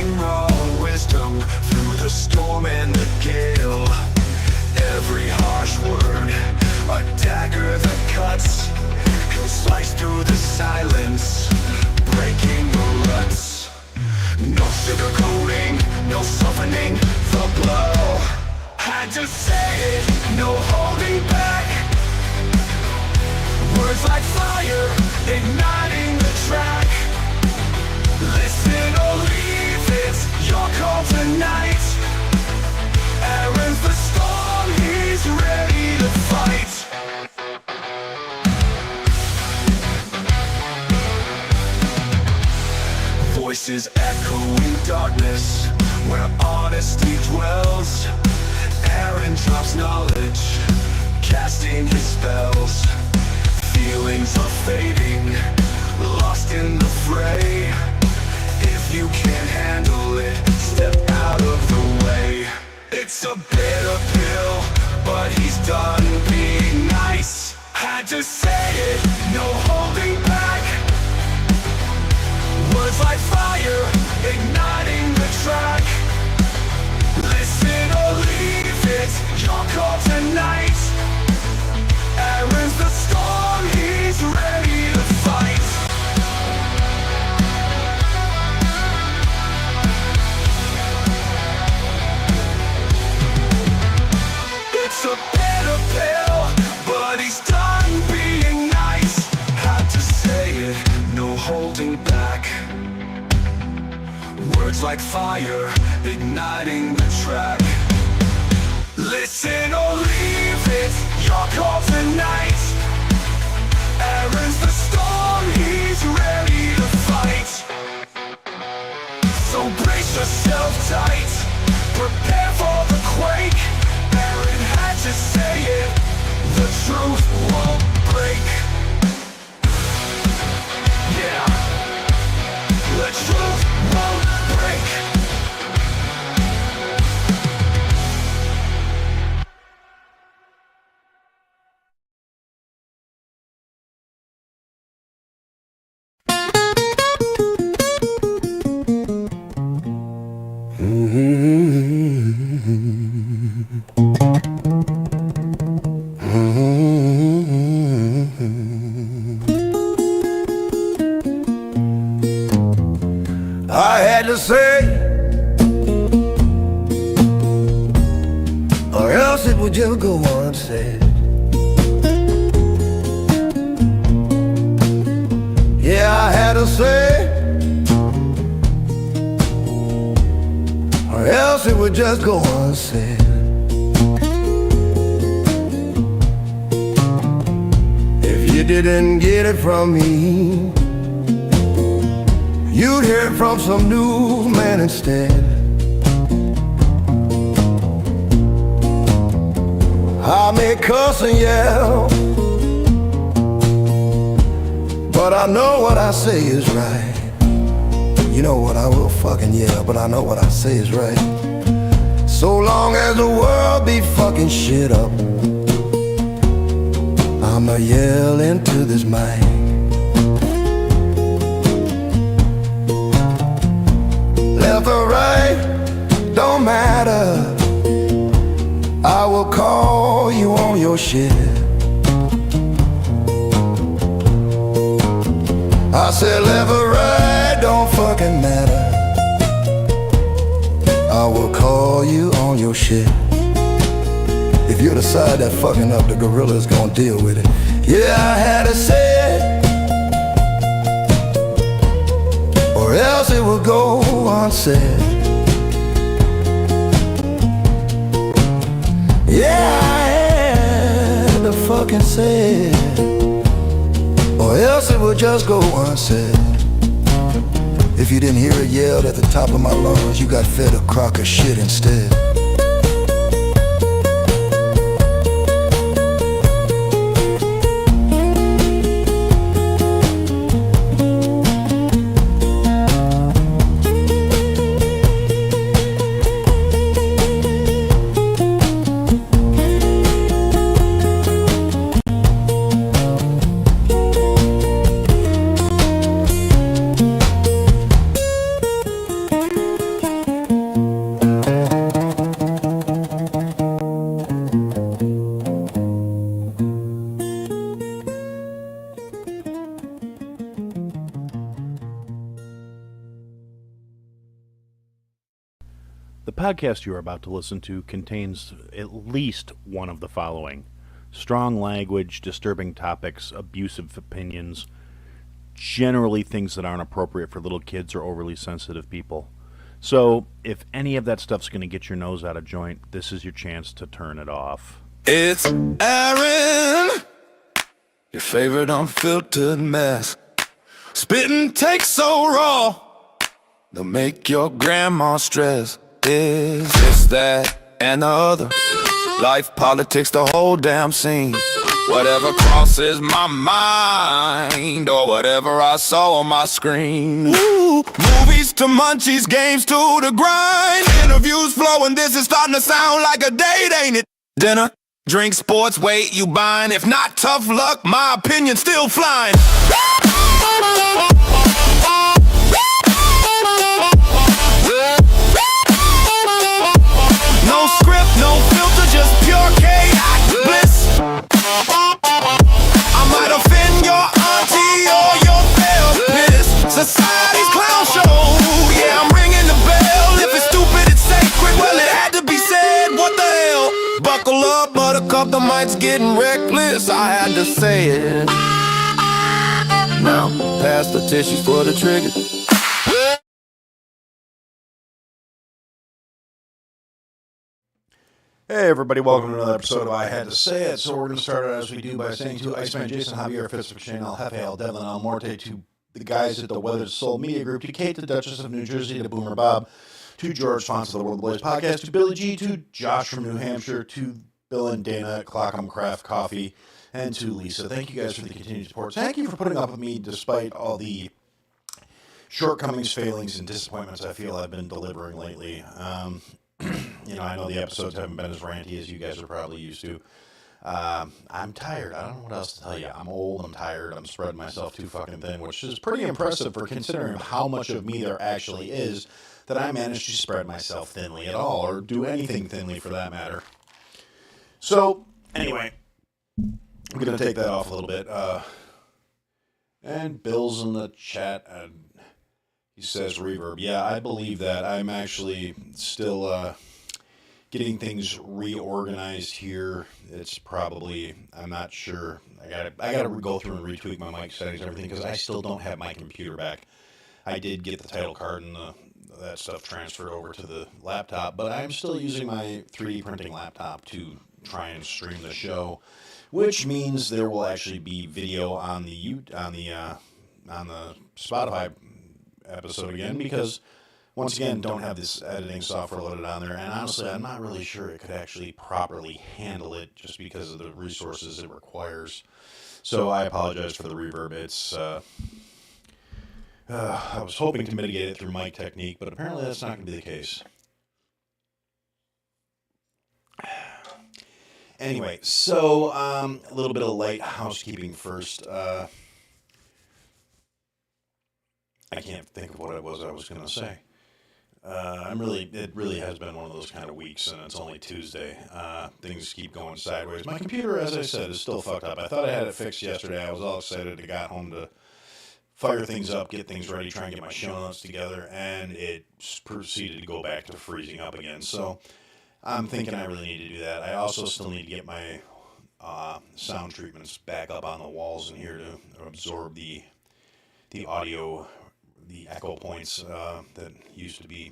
speaking raw wisdom through the storm and the gale. Every harsh word, a dagger that cuts, he'll slice through the silence, breaking the ruts. No sugarcoating, no softening the blow. Had to say it, no holding back. Words like fire, igniting the track. Listen or leave, it's your call tonight. Aaron's the storm, he's ready to fight. Voices echoing darkness where honesty dwells. Aaron drops knowledge, casting his spells. Feelings are fading, lost in the fray. If you can't handle it, step out of the way. It's a bitter pill, but he's done being nice. Had to say it, no holding back. Words like fire, igniting the track. Listen or leave, it's your call tonight. Aaron's the storm, he's ready to fight. It's a bitter pill, but he's done being nice. Had to say it, no holding back. Words like fire, igniting the track. Listen or leave, it's your call tonight. Aaron's the storm, he's ready to fight. So brace yourself tight, prepare for the quake. Aaron had to say it, the truth won't break. Yeah, the truth won't break. I had to say, or else it would just go unsaid. Yeah, I had to say, or else it would just go unsaid. If you didn't get it from me, you'd hear it from some newsman instead. I may cuss and yell, but I know what I say is right. You know what, I will fucking yell, but I know what I say is right. So long as the world be fucking shit up, I'ma yell into this mic. Left or right, don't matter, I will call you on your shit. I said left or right, don't fucking matter, I will call you on your shit. If you're the side that fucking up, the gorilla's gonna deal with it. Yeah, I had to say it, or else it would go unsaid. Yeah, I had to fucking say it, or else it would just go unsaid. If you didn't hear it yelled at the top of my lungs, you got fed a crock of shit instead. The podcast you are about to listen to contains at least one of the following: strong language, disturbing topics, abusive opinions, generally things that aren't appropriate for little kids or overly sensitive people. So, if any of that stuff's going to get your nose out of joint, this is your chance to turn it off. It's Aaron, your favorite unfiltered mess. Spitting takes so raw, they'll make your grandma stress. Is this, that, and the other? Life, politics, the whole damn scene. Whatever crosses my mind, or whatever I saw on my screen. Ooh, movies to munchies, games to the grind. Interviews flowing, this is starting to sound like a date, ain't it? Dinner, drink, sports, wait, you buying? If not, tough luck, my opinion's still flying. No script, no filter, just pure chaos bliss. I might offend your auntie or your therapist. Society's clown show, yeah, I'm ringing the bell. If it's stupid, it's sacred, well, it had to be said, what the hell? Buckle up, buttercup, the mic's getting reckless. I had to say it. Now, pass the tissues for the trigger. Hey everybody, welcome to another episode of I Had to Say It. So we're going to start out as we do by saying to Iceman, Jason, Javier, Fitzpatrick, Al Jefe, Al Devlin, Al Morte, to the guys at the Weathered Soul Media Group, to Kate, the Duchess of New Jersey, to Boomer Bob, to George Fonts of the World of Boys podcast, to Billy G, to Josh from New Hampshire, to Bill and Dana at Clockham Craft Coffee, and to Lisa. Thank you guys for the continued support. Thank you for putting up with me despite all the shortcomings, failings, and disappointments I feel I've been delivering lately. I know the episodes haven't been as ranty as you guys are probably used to. I'm tired. I don't know what else to tell you. I'm old. I'm tired. I'm spreading myself too fucking thin, which is pretty impressive for considering how much of me there actually is that I managed to spread myself thinly at all, or do anything thinly for that matter. So, anyway, I'm going to take that off a little bit. And Bill's in the chat, and he says reverb. Yeah, I believe that. I'm actually still getting things reorganized here. It's probably, I'm not sure. I gotta go through and retweak my mic settings and everything because I still don't have my computer back. I did get the title card and that stuff transferred over to the laptop, but I'm still using my 3D printing laptop to try and stream the show, which means there will actually be video on the Spotify episode again, because once again don't have this editing software loaded on there, and honestly I'm not really sure it could actually properly handle it just because of the resources it requires. So I apologize for the reverb. It's I was hoping to mitigate it through mic technique, but apparently that's not going to be the case. Anyway, so a little bit of light housekeeping first. I can't think of what it was I was going to say. It really has been one of those kind of weeks, and it's only Tuesday. Things keep going sideways. My computer, as I said, is still fucked up. I thought I had it fixed yesterday. I was all excited. I got home to fire things up, get things ready, try and get my show notes together, and it proceeded to go back to freezing up again. So I'm thinking I really need to do that. I also still need to get my sound treatments back up on the walls in here to absorb the audio, the echo points that used to be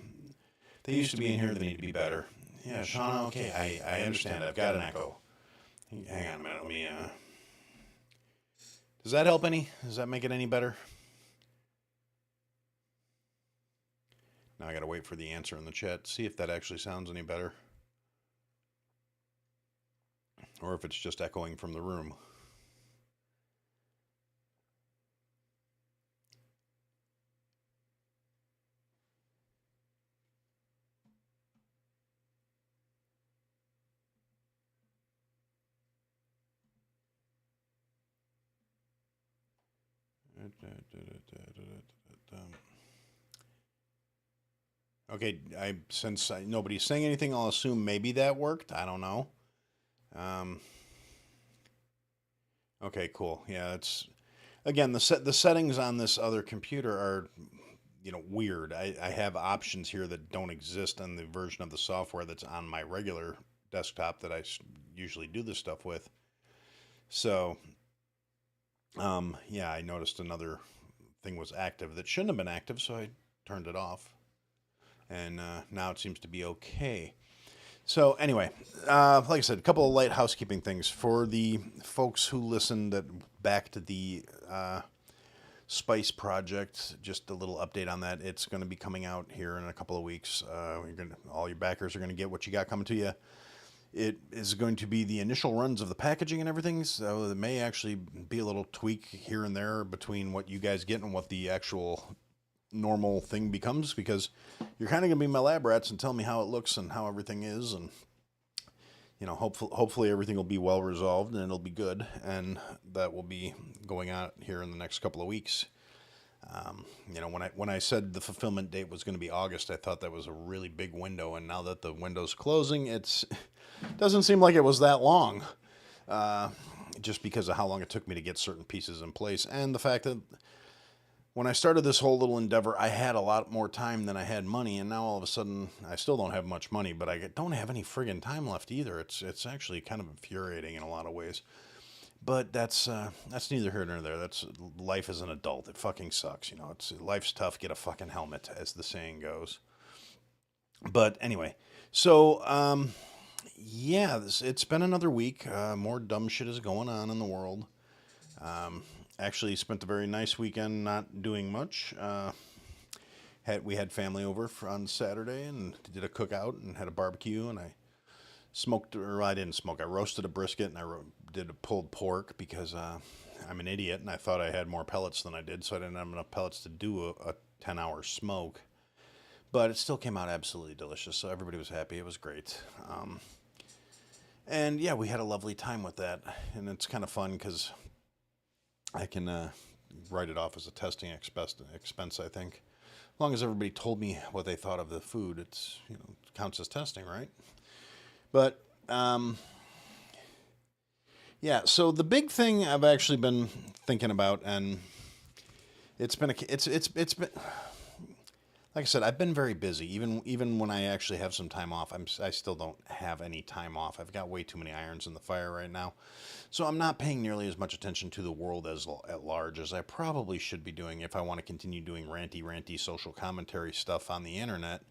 in here. They need to be better. Yeah, Shauna, okay, I understand. I've got an echo. Hang on a minute. Let me, does that help any? Does that make it any better? Now I gotta wait for the answer in the chat. See if that actually sounds any better. Or if it's just echoing from the room. Okay, since nobody's saying anything, I'll assume maybe that worked. I don't know. Okay, cool. Yeah, it's again the settings on this other computer are weird. I have options here that don't exist on the version of the software that's on my regular desktop that I usually do this stuff with. So, yeah, I noticed another thing was active that shouldn't have been active, so I turned it off. And now it seems to be okay. So anyway, like I said, a couple of light housekeeping things for the folks who listened back to the Spice Project. Just a little update on that. It's going to be coming out here in a couple of weeks. All your backers are going to get what you got coming to you. It is going to be the initial runs of the packaging and everything, so there may actually be a little tweak here and there between what you guys get and what the actual normal thing becomes, because you're kind of going to be my lab rats and tell me how it looks and how everything is, and hopefully everything will be well resolved and it'll be good, and that will be going out here in the next couple of weeks. When I said the fulfillment date was going to be August, I thought that was a really big window, and now that the window's closing, it doesn't seem like it was that long, just because of how long it took me to get certain pieces in place, and the fact that when I started this whole little endeavor, I had a lot more time than I had money, and now all of a sudden, I still don't have much money, but I don't have any friggin' time left either. It's actually kind of infuriating in a lot of ways. But that's neither here nor there. That's life as an adult. It fucking sucks, life's tough. Get a fucking helmet, as the saying goes. But anyway, so yeah, it's been another week. More dumb shit is going on in the world. Actually spent a very nice weekend not doing much. We had family over on Saturday and did a cookout and had a barbecue, and I didn't smoke. I roasted a brisket and I did a pulled pork because I'm an idiot and I thought I had more pellets than I did, so I didn't have enough pellets to do a 10-hour smoke. But it still came out absolutely delicious, so everybody was happy. It was great. And yeah, we had a lovely time with that, and it's kind of fun because I can write it off as a testing expense, I think. As long as everybody told me what they thought of the food, it counts as testing, right? But yeah, so the big thing I've actually been thinking about, and it's been like I said, I've been very busy. Even when I actually have some time off, I still don't have any time off. I've got way too many irons in the fire right now. So I'm not paying nearly as much attention to the world at large as I probably should be doing if I want to continue doing ranty social commentary stuff on the internet.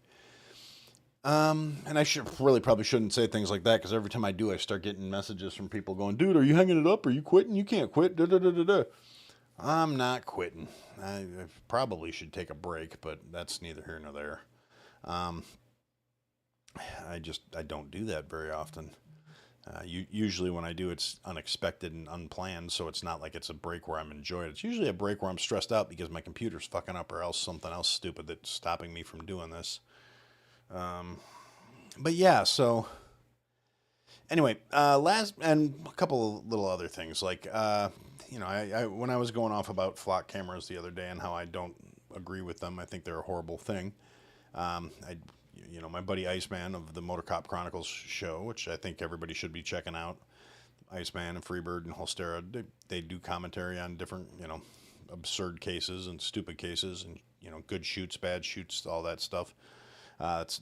And I probably shouldn't say things like that, because every time I do, I start getting messages from people going, "Dude, are you hanging it up? Are you quitting? You can't quit. Da da da da da." I'm not quitting. I probably should take a break, but that's neither here nor there. I don't do that very often. Usually when I do, it's unexpected and unplanned, so it's not like it's a break where I'm enjoying it. It's usually a break where I'm stressed out because my computer's fucking up or else something else stupid that's stopping me from doing this. But yeah, so anyway, last, and a couple of little other things, like, I when I was going off about flock cameras the other day and how I don't agree with them, I think they're a horrible thing. My buddy Iceman of the Motor Cop Chronicles show, which I think everybody should be checking out, Iceman and Freebird and Holstera, they do commentary on different, absurd cases and stupid cases and, good shoots, bad shoots, all that stuff.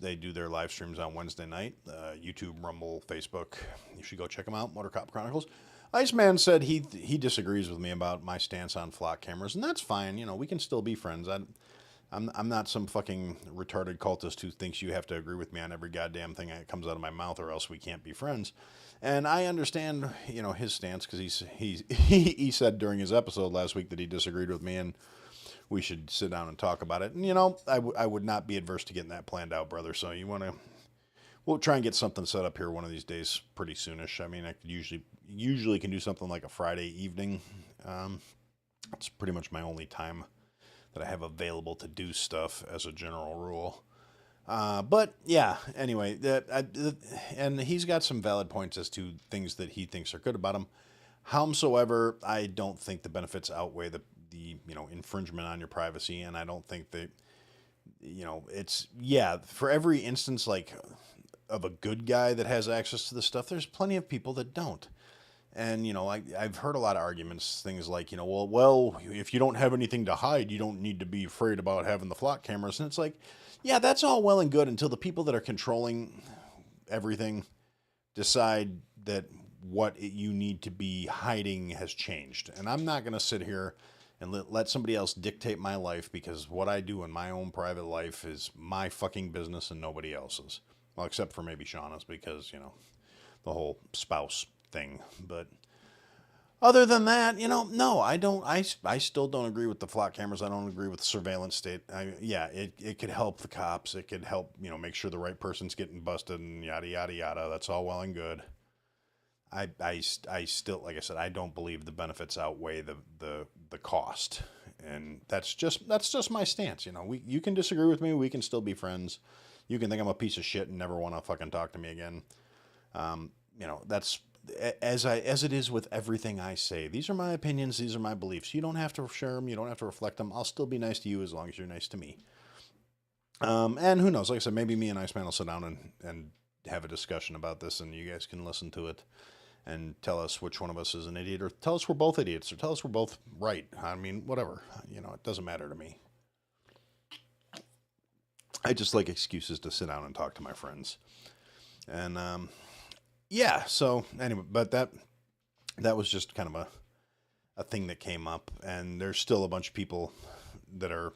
They do their live streams on Wednesday night, YouTube, Rumble, Facebook. You should go check them out, Motor Cop Chronicles. Iceman said he disagrees with me about my stance on flock cameras, and that's fine. We can still be friends. I'm not some fucking retarded cultist who thinks you have to agree with me on every goddamn thing that comes out of my mouth, or else we can't be friends. And I understand, his stance, because he said during his episode last week that he disagreed with me, and we should sit down and talk about it. And I would not be adverse to getting that planned out, brother. So we'll try and get something set up here one of these days, pretty soonish. I mean, I could usually can do something like a Friday evening. It's pretty much my only time that I have available to do stuff as a general rule. But yeah, anyway, and he's got some valid points as to things that he thinks are good about him. Howsoever, I don't think the benefits outweigh the infringement on your privacy, and I don't think that, it's, for every instance, like, of a good guy that has access to the stuff, there's plenty of people that don't. And, you know, I've heard a lot of arguments, things like, you know, well, if you don't have anything to hide, you don't need to be afraid about having the flock cameras. And it's like, yeah, that's all well and good until the people that are controlling everything decide that what you need to be hiding has changed. And I'm not going to sit here and let somebody else dictate my life, because what I do in my own private life is my fucking business and nobody else's. Well, except for maybe Shauna's, because, you know, the whole spouse thing. But other than that, you know, no, I don't. I still don't agree with the flock cameras. I don't agree with the surveillance state. It could help the cops. It could help, you know, make sure the right person's getting busted and yada yada yada. That's all well and good. I still, like I said, I don't believe the benefits outweigh the cost, and that's just my stance. You know, you can disagree with me. We can still be friends. You can think I'm a piece of shit and never want to fucking talk to me again. You know, that's as it is with everything I say. These are my opinions. These are my beliefs. You don't have to share them. You don't have to reflect them. I'll still be nice to you as long as you're nice to me. And who knows? Like I said, maybe me and Iceman will sit down and have a discussion about this, and you guys can listen to it and tell us which one of us is an idiot, or tell us we're both idiots, or tell us we're both right. I mean, whatever. You know, it doesn't matter to me. I just like excuses to sit down and talk to my friends. And, yeah, so anyway, but that was just kind of a thing that came up, and there's still a bunch of people that are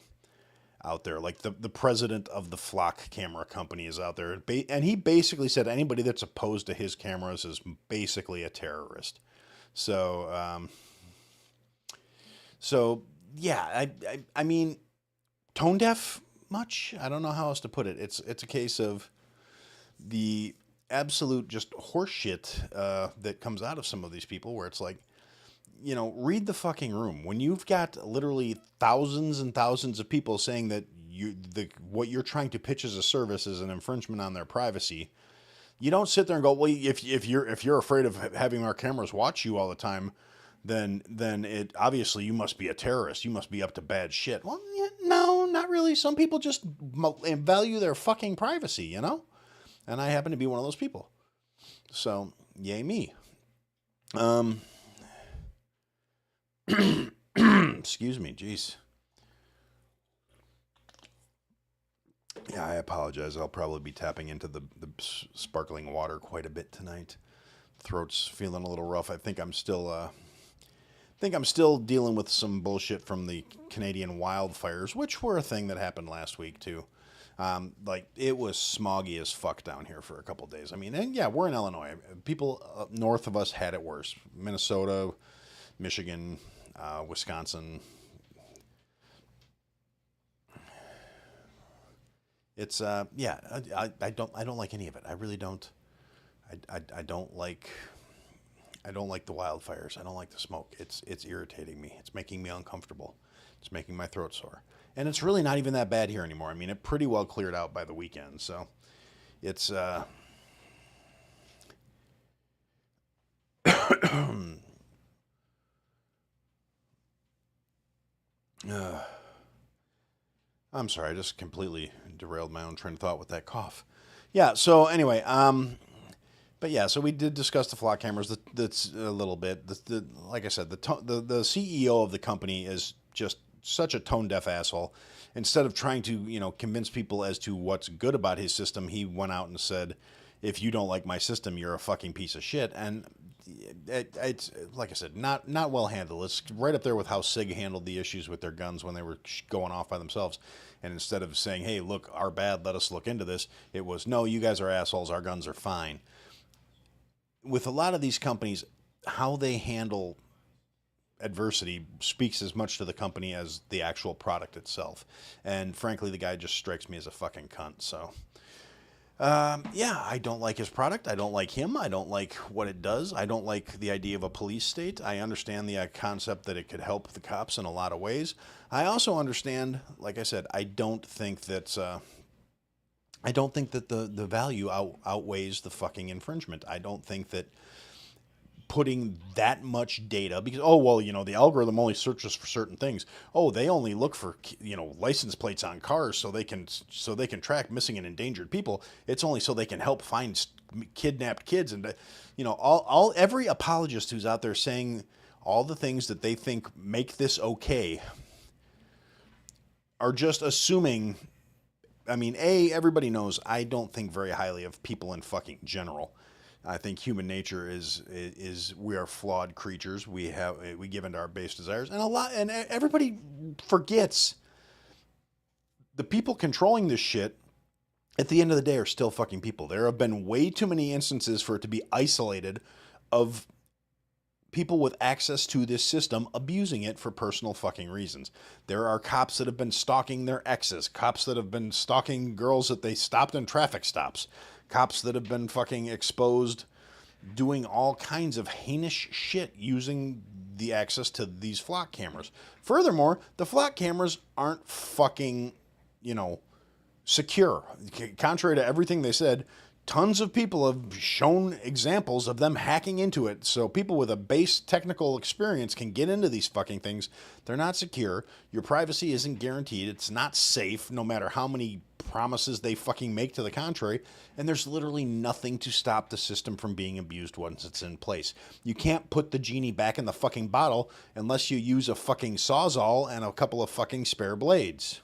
out there. Like the president of the Flock camera company is out there, and he basically said anybody that's opposed to his cameras is basically a terrorist. So, yeah, I mean, tone deaf much? I don't know how else to put it. It's a case of the absolute just horseshit that comes out of some of these people, where it's like, you know, read the fucking room. When you've got literally thousands and thousands of people saying that what you're trying to pitch as a service is an infringement on their privacy, you don't sit there and go, well, if you're afraid of having our cameras watch you all the time, then it obviously you must be a terrorist. You must be up to bad shit. Well, yeah, no, not really. Some people just value their fucking privacy, you know? And I happen to be one of those people. So, yay me. Excuse me, jeez. Yeah, I apologize. I'll probably be tapping into the sparkling water quite a bit tonight. Throat's feeling a little rough. I think I'm still dealing with some bullshit from the Canadian wildfires, which were a thing that happened last week too. Like, it was smoggy as fuck down here for a couple days. I mean, and yeah, we're in Illinois. People up north of us had it worse. Minnesota, Michigan, Wisconsin. It's yeah, I don't like any of it. I really don't. I don't like the wildfires. I don't like the smoke. It's irritating me. It's making me uncomfortable. It's making my throat sore. And it's really not even that bad here anymore. I mean, it pretty well cleared out by the weekend. So it's I'm sorry, I just completely derailed my own train of thought with that cough. Yeah, so anyway, but yeah, so we did discuss the flock cameras. That's a little bit. Like I said, the CEO of the company is just such a tone deaf asshole. Instead of trying to, you know, convince people as to what's good about his system, he went out and said, "If you don't like my system, you're a fucking piece of shit." And it's like I said, not well handled. It's right up there with how SIG handled the issues with their guns when they were going off by themselves. And instead of saying, "Hey, look, our bad, let us look into this," it was, "No, you guys are assholes. Our guns are fine." With a lot of these companies, how they handle adversity speaks as much to the company as the actual product itself. And frankly, the guy just strikes me as a fucking cunt. So, yeah, I don't like his product. I don't like him. I don't like what it does. I don't like the idea of a police state. I understand the concept that it could help the cops in a lot of ways. I also understand, like I said, I don't think that the value outweighs the fucking infringement. I don't think that putting that much data because, oh, well, the algorithm only searches for certain things. Oh, they only look for, license plates on cars so they can track missing and endangered people. It's only so they can help find kidnapped kids. And, every apologist who's out there saying all the things that they think make this okay are just assuming. I mean, everybody knows I don't think very highly of people in fucking general. I think human nature is we are flawed creatures. We give into our base desires, and everybody forgets the people controlling this shit. At the end of the day, are still fucking people. There have been way too many instances for it to be isolated of people with access to this system abusing it for personal fucking reasons. There are cops that have been stalking their exes, cops that have been stalking girls that they stopped in traffic stops, cops that have been fucking exposed doing all kinds of heinous shit using the access to these flock cameras. Furthermore, the flock cameras aren't fucking, secure. Contrary to everything they said, tons of people have shown examples of them hacking into it. So people with a base technical experience can get into these fucking things. They're not secure. Your privacy isn't guaranteed. It's not safe, no matter how many promises they fucking make to the contrary. And there's literally nothing to stop the system from being abused once it's in place. You can't put the genie back in the fucking bottle unless you use a fucking Sawzall and a couple of fucking spare blades.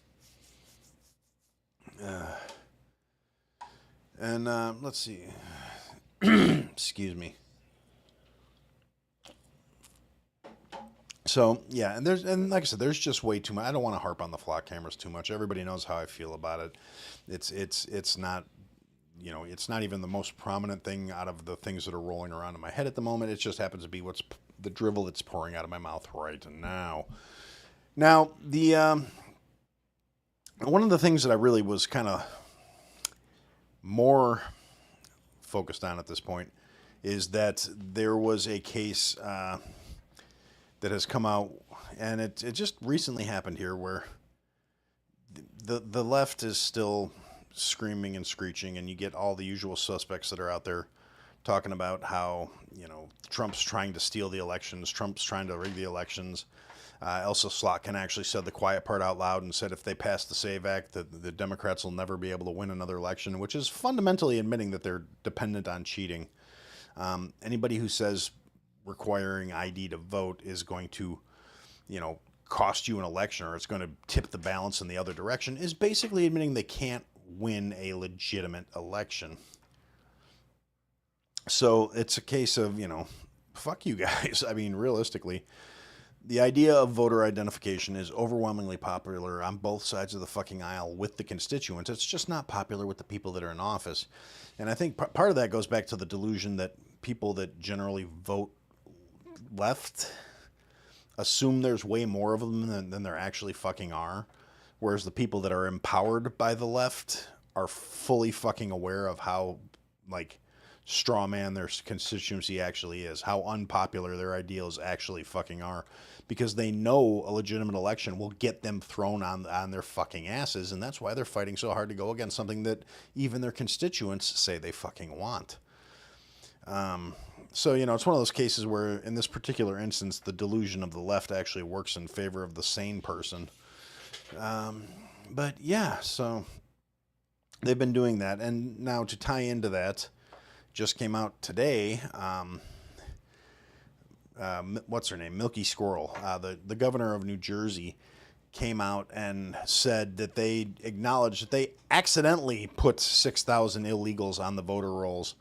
Let's see. Excuse me. So yeah, and like I said, there's just way too much. I don't want to harp on the flock cameras too much. Everybody knows how I feel about it. It's not, it's not even the most prominent thing out of the things that are rolling around in my head at the moment. It just happens to be what's the drivel that's pouring out of my mouth right now. Now the one of the things that I really was kind of more focused on at this point is that there was a case that has come out, and it just recently happened here, where the left is still screaming and screeching, and you get all the usual suspects that are out there talking about how Trump's trying to steal the elections, Trump's trying to rig the elections. Elsa Slotkin actually said the quiet part out loud and said if they pass the SAVE Act, the Democrats will never be able to win another election, which is fundamentally admitting that they're dependent on cheating. Anybody who says requiring ID to vote is going to, cost you an election, or it's going to tip the balance in the other direction, is basically admitting they can't win a legitimate election. So it's a case of, fuck you guys. I mean, realistically, the idea of voter identification is overwhelmingly popular on both sides of the fucking aisle with the constituents. It's just not popular with the people that are in office. And I think part of that goes back to the delusion that people that generally vote left assume there's way more of them than there actually fucking are. Whereas the people that are empowered by the left are fully fucking aware of how, straw man their constituency actually is, how unpopular their ideals actually fucking are, because they know a legitimate election will get them thrown on their fucking asses, and that's why they're fighting so hard to go against something that even their constituents say they fucking want. So, it's one of those cases where, in this particular instance, the delusion of the left actually works in favor of the sane person. But yeah, so they've been doing that, and now to tie into that, just came out today, what's her name? Milky Squirrel, the governor of New Jersey, came out and said that they acknowledged that they accidentally put 6,000 illegals on the voter rolls,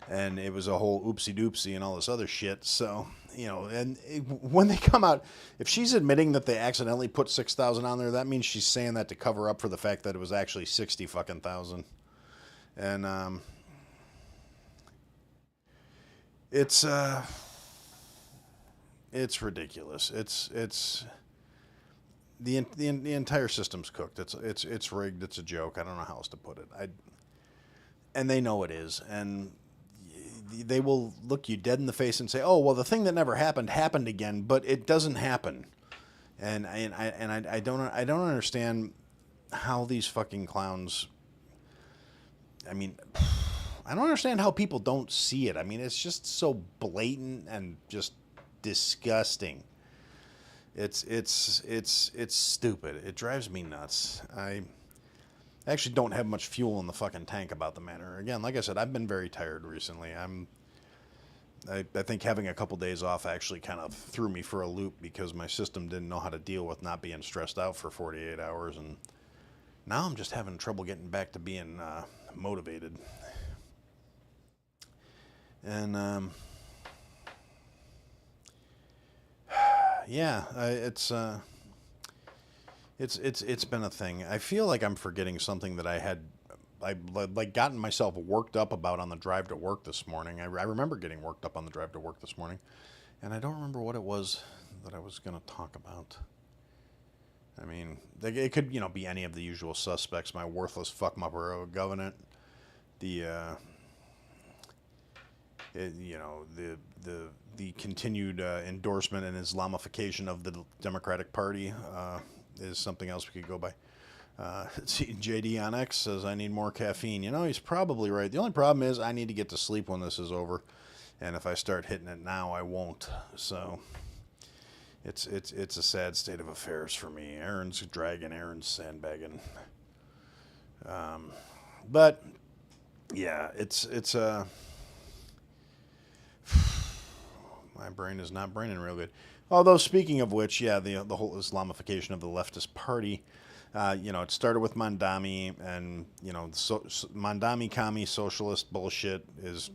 and it was a whole oopsie doopsie and all this other shit. So, when they come out, if she's admitting that they accidentally put 6,000 on there, that means she's saying that to cover up for the fact that it was actually 60 fucking thousand. And, it's ridiculous. It's the entire system's cooked. It's rigged. It's a joke. I don't know how else to put it. And they know it is. And they will look you dead in the face and say, "Oh, well, the thing that never happened again," but it doesn't happen. And I don't understand how these fucking clowns. I mean, I don't understand how people don't see it. I mean, it's just so blatant and just disgusting. It's stupid. It drives me nuts. I actually don't have much fuel in the fucking tank about the matter. Again, like I said, I've been very tired recently. I think having a couple days off actually kind of threw me for a loop because my system didn't know how to deal with not being stressed out for 48 hours, and now I'm just having trouble getting back to being motivated. And yeah, it's been a thing. I feel like I'm forgetting something that I like gotten myself worked up about on the drive to work this morning. I remember getting worked up on the drive to work this morning, and I don't remember what it was that I was going to talk about. I mean, it could, be any of the usual suspects. My worthless fuck-mupper of a government, the continued endorsement and Islamification of the Democratic Party is something else we could go by. See, JD on X says, I need more caffeine. He's probably right. The only problem is I need to get to sleep when this is over. And if I start hitting it now, I won't. So it's a sad state of affairs for me. Aaron's dragging, Aaron's sandbagging. But yeah, it's my brain is not braining real good. Although, speaking of which, yeah, the whole Islamification of the leftist party, it started with Mondami, and, Mondami commie socialist bullshit is,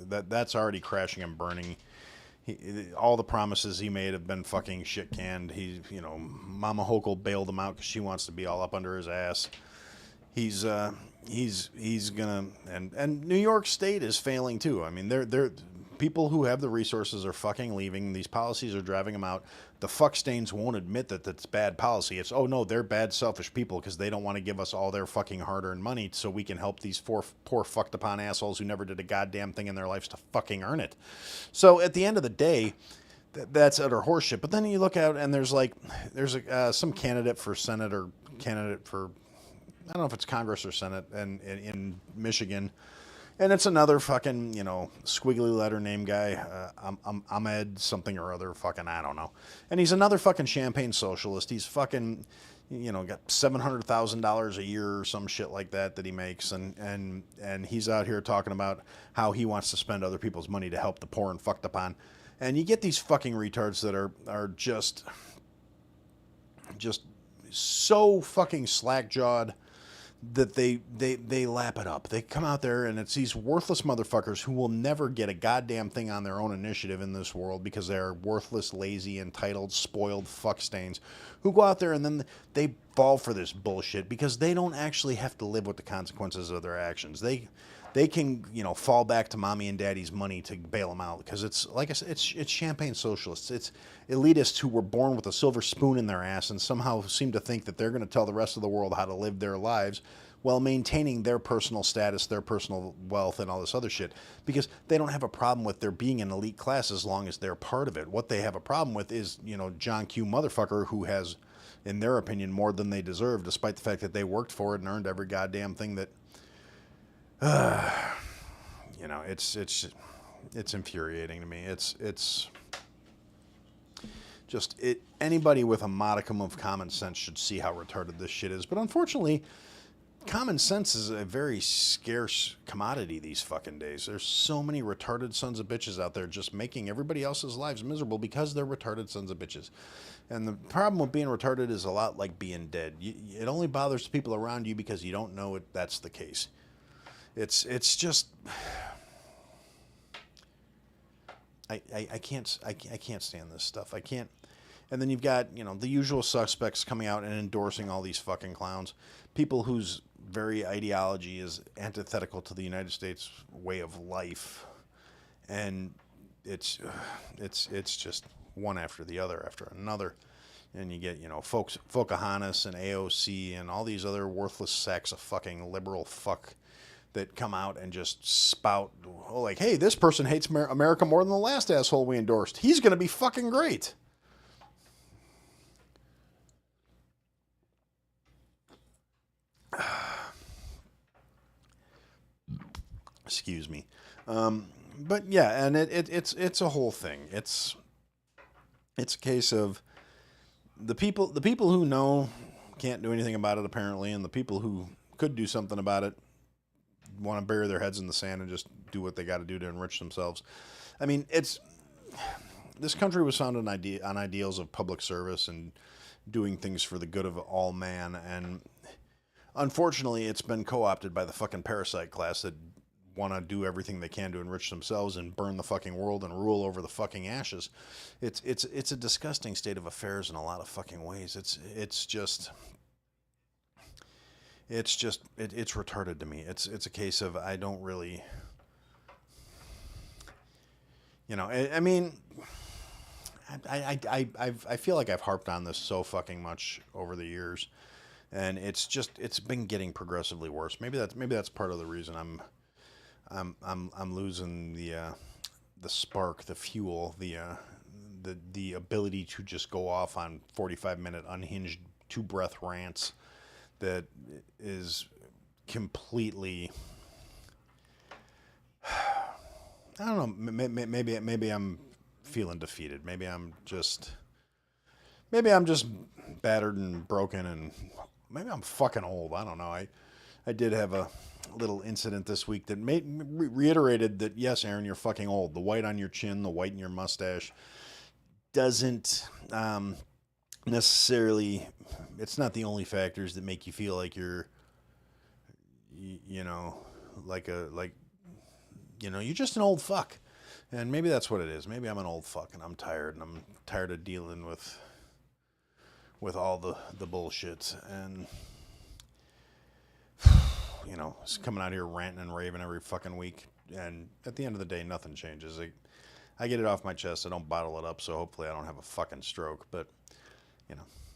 that's already crashing and burning. All the promises he made have been fucking shit canned. Mama Hochul bailed him out because she wants to be all up under his ass. He's gonna, and New York State is failing too. I mean, they're people who have the resources are fucking leaving. These policies are driving them out. The fuckstains won't admit that that's bad policy. It's, oh no, they're bad, selfish people because they don't want to give us all their fucking hard-earned money so we can help these poor fucked-upon assholes who never did a goddamn thing in their lives to fucking earn it. So at the end of the day, that's utter horseshit. But then you look out and there's some candidate for Senate or candidate for, I don't know if it's Congress or Senate, and in Michigan. And it's another fucking, squiggly letter name guy, Ahmed something or other, fucking, I don't know. And he's another fucking champagne socialist. He's fucking, got $700,000 a year or some shit like that he makes. And he's out here talking about how he wants to spend other people's money to help the poor and fucked upon. And you get these fucking retards that are just so fucking slack-jawed that they lap it up. They come out there and it's these worthless motherfuckers who will never get a goddamn thing on their own initiative in this world because they're worthless, lazy, entitled, spoiled fuckstains who go out there and then they fall for this bullshit because they don't actually have to live with the consequences of their actions. They can, fall back to mommy and daddy's money to bail them out because it's, like I said, it's champagne socialists. It's elitists who were born with a silver spoon in their ass and somehow seem to think that they're going to tell the rest of the world how to live their lives while maintaining their personal status, their personal wealth, and all this other shit because they don't have a problem with there being an elite class as long as they're part of it. What they have a problem with is, John Q. motherfucker who has, in their opinion, more than they deserve despite the fact that they worked for it and earned every goddamn thing that it's infuriating to me. It's just anybody with a modicum of common sense should see how retarded this shit is. But unfortunately, common sense is a very scarce commodity these fucking days. There's so many retarded sons of bitches out there just making everybody else's lives miserable because they're retarded sons of bitches. And the problem with being retarded is a lot like being dead. It only bothers the people around you because you don't know that's the case. It's just I can't stand this stuff. I can't. And then you've got, the usual suspects coming out and endorsing all these fucking clowns. People whose very ideology is antithetical to the United States way of life. And it's just one after the other after another. And you get, Pocahontas and AOC and all these other worthless sacks of fucking liberal fuck that come out and just spout, like, hey, this person hates America more than the last asshole we endorsed. He's going to be fucking great. Excuse me. But yeah, and it's a whole thing. It's a case of the people who know can't do anything about it apparently, and the people who could do something about it want to bury their heads in the sand and just do what they got to do to enrich themselves. I mean, this country was founded on ideals of public service and doing things for the good of all man, and unfortunately, it's been co-opted by the fucking parasite class that want to do everything they can to enrich themselves and burn the fucking world and rule over the fucking ashes. It's a disgusting state of affairs in a lot of fucking ways. It's retarded to me. It's a case of I don't really, I mean, I feel like I've harped on this so fucking much over the years, and it's been getting progressively worse. Maybe that's part of the reason I'm losing the spark, the fuel, the ability to just go off on 45-minute unhinged two-breath rants that is completely, I don't know, maybe I'm feeling defeated. Maybe I'm just battered and broken, and maybe I'm fucking old. I don't know. I did have a little incident this week that reiterated that, yes, Aaron, you're fucking old. The white on your chin, the white in your mustache doesn't necessarily, it's not the only factors that make you feel like you're, you're just an old fuck. And maybe that's what it is. Maybe I'm an old fuck and I'm tired, and I'm tired of dealing with all the bullshit, and it's coming out here ranting and raving every fucking week, and at the end of the day, nothing changes. I get it off my chest. I don't bottle it up, so hopefully I don't have a fucking stroke. But,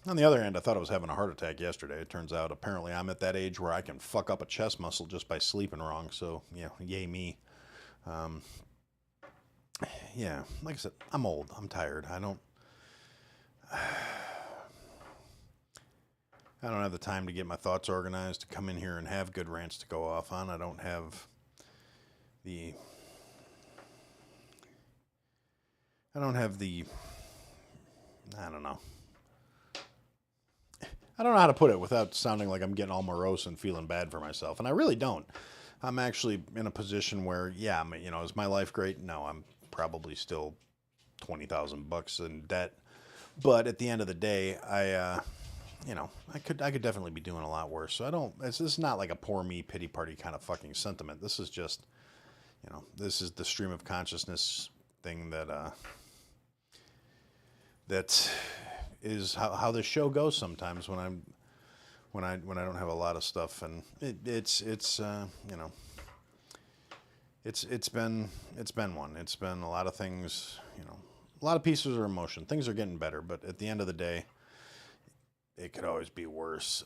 on the other hand, I thought I was having a heart attack yesterday. It turns out apparently I'm at that age where I can fuck up a chest muscle just by sleeping wrong, so, yay me. Yeah, like I said, I'm old. I'm tired. I don't have the time to get my thoughts organized, to come in here and have good rants to go off on. I don't have the I don't know. I don't know how to put it without sounding like I'm getting all morose and feeling bad for myself. And I really don't. I'm actually in a position where, yeah, is my life great? No, I'm probably still $20,000 in debt. But at the end of the day, I could definitely be doing a lot worse. So this is not like a poor me pity party kind of fucking sentiment. This is just, this is the stream of consciousness thing that is how the show goes sometimes when I don't have a lot of stuff, and it's been one. It's been a lot of things, a lot of pieces of emotion. Things are getting better, but at the end of the day, it could always be worse.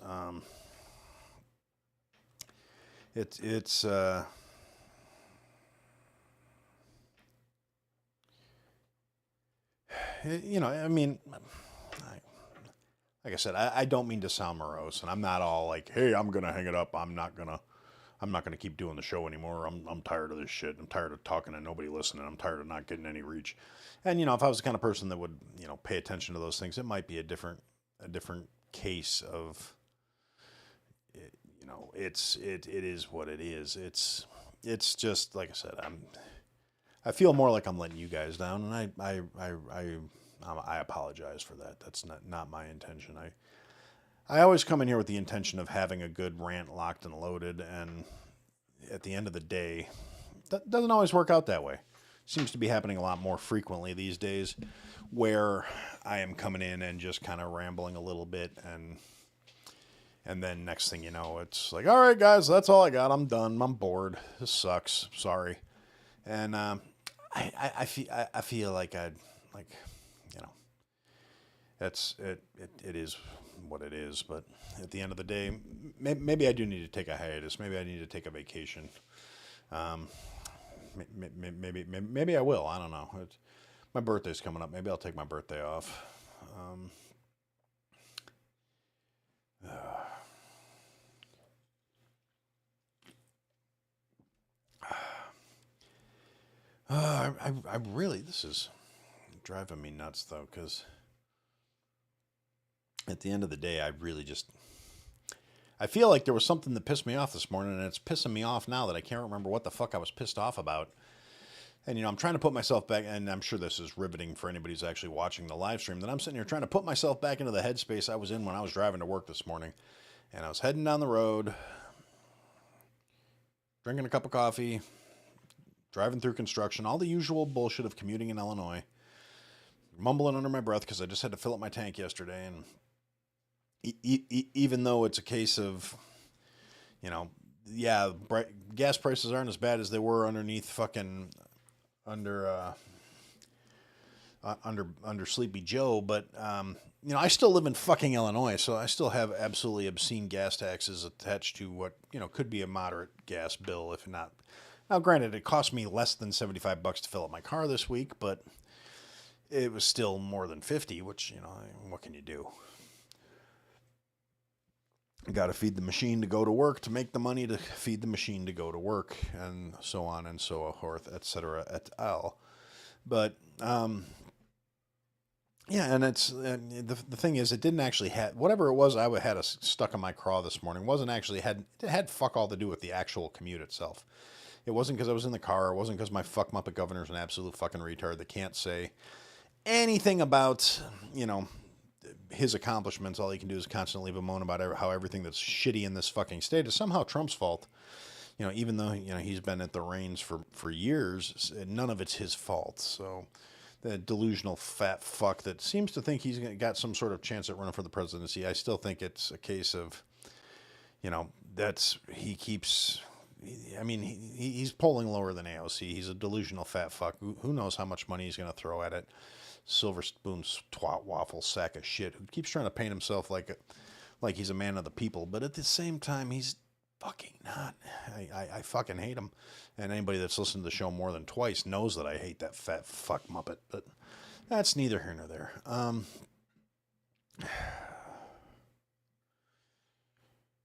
Like I said, I don't mean to sound morose, and I'm not all like, hey, I'm gonna hang it up. I'm not gonna keep doing the show anymore. I'm tired of this shit. I'm tired of talking and nobody listening. I'm tired of not getting any reach. And if I was the kind of person that would pay attention to those things, it might be a different case of it. It is what it is. It's just like I said. I feel more like I'm letting you guys down, and I apologize for that. That's not my intention. I always come in here with the intention of having a good rant locked and loaded, and at the end of the day, that doesn't always work out that way. Seems to be happening a lot more frequently these days, where I am coming in and just kind of rambling a little bit, and then next thing you know, it's like, all right, guys, that's all I got. I'm done. I'm bored. This sucks. Sorry. And I feel like that's it. It is what it is. But at the end of the day, maybe I do need to take a hiatus. Maybe I need to take a vacation. Maybe I will. I don't know. My birthday's coming up. Maybe I'll take my birthday off. I really, this is driving me nuts though, because at the end of the day, I feel like there was something that pissed me off this morning, and it's pissing me off now that I can't remember what the fuck I was pissed off about. And, I'm trying to put myself back, and I'm sure this is riveting for anybody who's actually watching the live stream, that I'm sitting here trying to put myself back into the headspace I was in when I was driving to work this morning. And I was heading down the road, drinking a cup of coffee, driving through construction, all the usual bullshit of commuting in Illinois, mumbling under my breath because I just had to fill up my tank yesterday. And even though it's a case of, gas prices aren't as bad as they were underneath fucking under Sleepy Joe, but I still live in fucking Illinois, so I still have absolutely obscene gas taxes attached to what could be a moderate gas bill, if not. Now, granted, it cost me less than $75 to fill up my car this week, but it was still more than 50, which what can you do? Got to feed the machine to go to work to make the money to feed the machine to go to work, and so on and so forth, etc. et al. But and the thing is, it didn't actually have whatever it was I had stuck in my craw this morning. It had fuck all to do with the actual commute itself. It wasn't because I was in the car. It wasn't because my fuck muppet governor's an absolute fucking retard that can't say anything about his accomplishments. All he can do is constantly bemoan about how everything that's shitty in this fucking state is somehow Trump's fault. Even though, he's been at the reins for years, none of it's his fault. So the delusional fat fuck that seems to think he's got some sort of chance at running for the presidency, I still think it's a case of, he's polling lower than AOC. He's a delusional fat fuck. Who knows how much money he's going to throw at it. Silver spoon twat waffle sack of shit who keeps trying to paint himself like he's a man of the people, but at the same time he's fucking not. I fucking hate him, and anybody that's listened to the show more than twice knows that I hate that fat fuck muppet. But that's neither here nor there.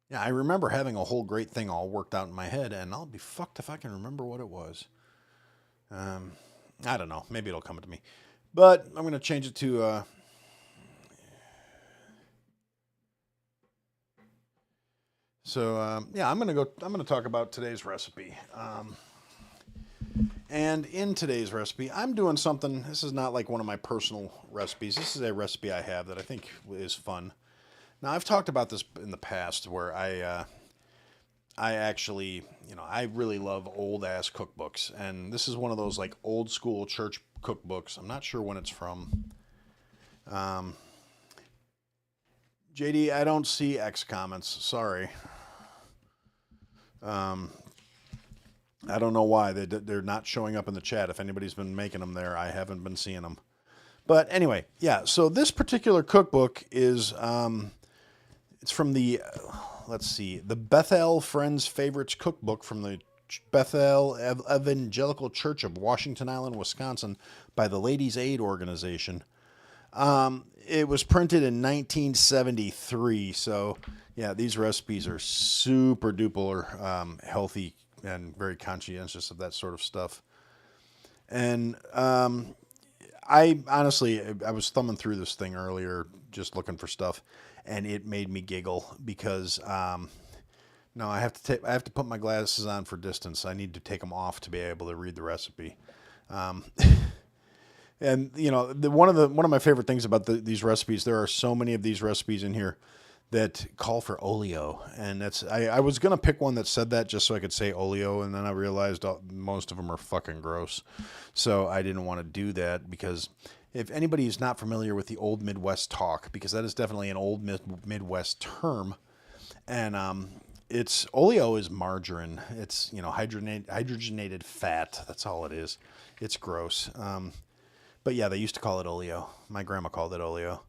Yeah, I remember having a whole great thing all worked out in my head, and I'll be fucked if I can remember what it was. I don't know. Maybe it'll come to me. But I'm going to change it to I'm going to talk about today's recipe. And in today's recipe, I'm doing something. This is not like one of my personal recipes. This is a recipe I have that I think is fun. Now, I've talked about this in the past where I actually, I really love old ass cookbooks, and this is one of those like old school church cookbooks. I'm not sure when it's from. JD, I don't see X comments. Sorry. I don't know why they're not showing up in the chat. If anybody's been making them there, I haven't been seeing them. But anyway, yeah. So this particular cookbook is it's from the the Bethel Friends Favorites Cookbook from the Bethel Evangelical Church of Washington Island, Wisconsin, by the Ladies' Aid Organization. It was printed in 1973, so yeah, these recipes are super duper healthy and very conscientious of that sort of stuff. And I honestly was thumbing through this thing earlier, just looking for stuff, and it made me giggle because no, I have to put my glasses on for distance. I need to take them off to be able to read the recipe. And one of my favorite things about these recipes, there are so many of these recipes in here that call for oleo, and I was gonna pick one that said that just so I could say oleo, and then I realized most of them are fucking gross, so I didn't want to do that. Because if anybody is not familiar with the old Midwest talk, because that is definitely an old Midwest term, and it's oleo is margarine. It's hydrogenated fat. That's all it is. It's gross. But yeah, they used to call it oleo. My grandma called it oleo.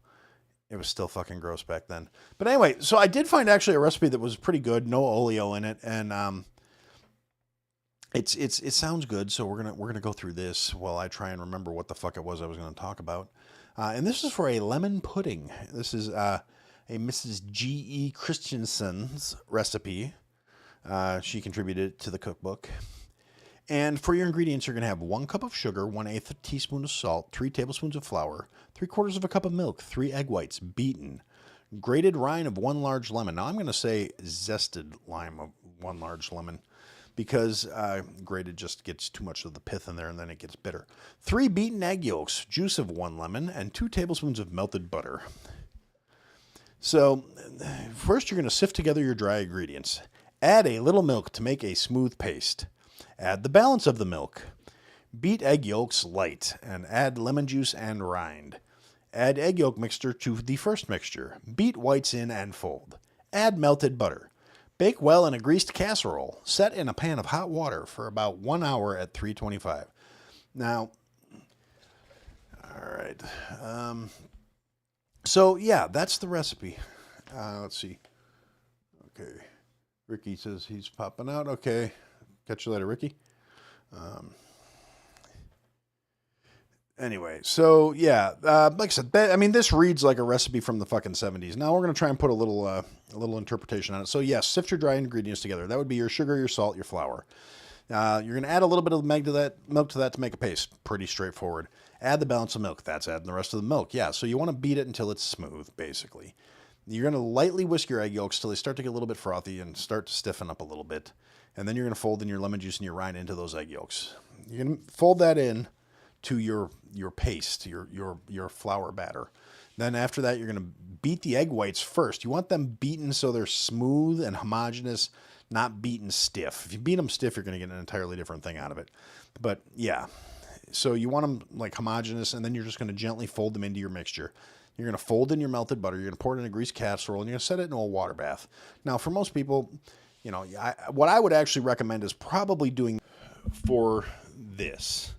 It was still fucking gross back then. But anyway, so I did find actually a recipe that was pretty good, no oleo in it, and it sounds good. So we're gonna go through this while I try and remember what the fuck it was I was going to talk about. And this is for a lemon pudding. This is a Mrs. G.E. Christensen's recipe. She contributed to the cookbook. And for your ingredients, you're going to have 1 cup of sugar, 1/8 teaspoon of salt, 3 tablespoons of flour, 3/4 of a cup of milk, 3 egg whites beaten, grated rind of 1 large lemon. Now I'm going to say zested lime of 1 large lemon because grated just gets too much of the pith in there and then it gets bitter. 3 beaten egg yolks, juice of 1 lemon, and 2 tablespoons of melted butter. So first you're going to sift together your dry ingredients. Add a little milk to make a smooth paste. Add the balance of the milk. Beat egg yolks light and add lemon juice and rind. Add egg yolk mixture to the first mixture. Beat whites in and fold. Add melted butter. Bake well in a greased casserole. Set in a pan of hot water for about 1 hour at 325. Now, all right. So, yeah, that's the recipe. Let's see. Okay. Ricky says he's popping out. Okay. Catch you later, Ricky. Anyway, so yeah, like I said, this reads like a recipe from the fucking 70s. Now we're going to try and put a little interpretation on it. So yes, sift your dry ingredients together. That would be your sugar, your salt, your flour. You're going to add a little bit of milk to that to make a paste. Pretty straightforward. Add the balance of milk. That's adding the rest of the milk. Yeah, so you want to beat it until it's smooth, basically. You're going to lightly whisk your egg yolks till they start to get a little bit frothy and start to stiffen up a little bit. And then you're going to fold in your lemon juice and your rind into those egg yolks. You're going to fold that in to your paste, your flour batter. Then after that, you're going to beat the egg whites first. You want them beaten so they're smooth and homogeneous, not beaten stiff. If you beat them stiff, you're going to get an entirely different thing out of it. But yeah, so you want them like homogeneous, and then you're just going to gently fold them into your mixture. You're going to fold in your melted butter. You're going to pour it in a greased casserole, and you're going to set it in a water bath. Now, for most people, you know, what I would actually recommend is probably doing for this.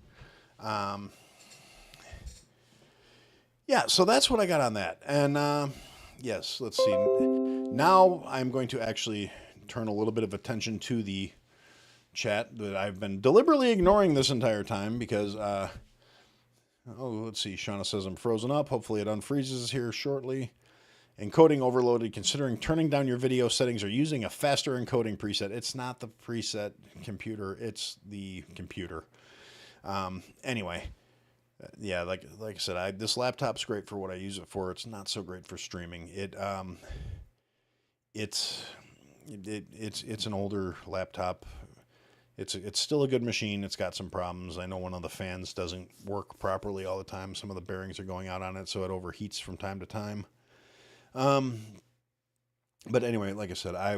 Yeah, so that's what I got on that. And yes, let's see. Now I'm going to actually turn a little bit of attention to the chat that I've been deliberately ignoring this entire time because, let's see. Shauna says I'm frozen up. Hopefully it unfreezes here shortly. Encoding overloaded. Considering turning down your video settings or using a faster encoding preset. It's not the preset computer. It's the computer. Anyway, yeah, like I said, this laptop's great for what I use it for. It's not so great for streaming. It's an older laptop. It's still a good machine. It's got some problems. I know one of the fans doesn't work properly all the time. Some of the bearings are going out on it, so it overheats from time to time. But anyway, like I said, I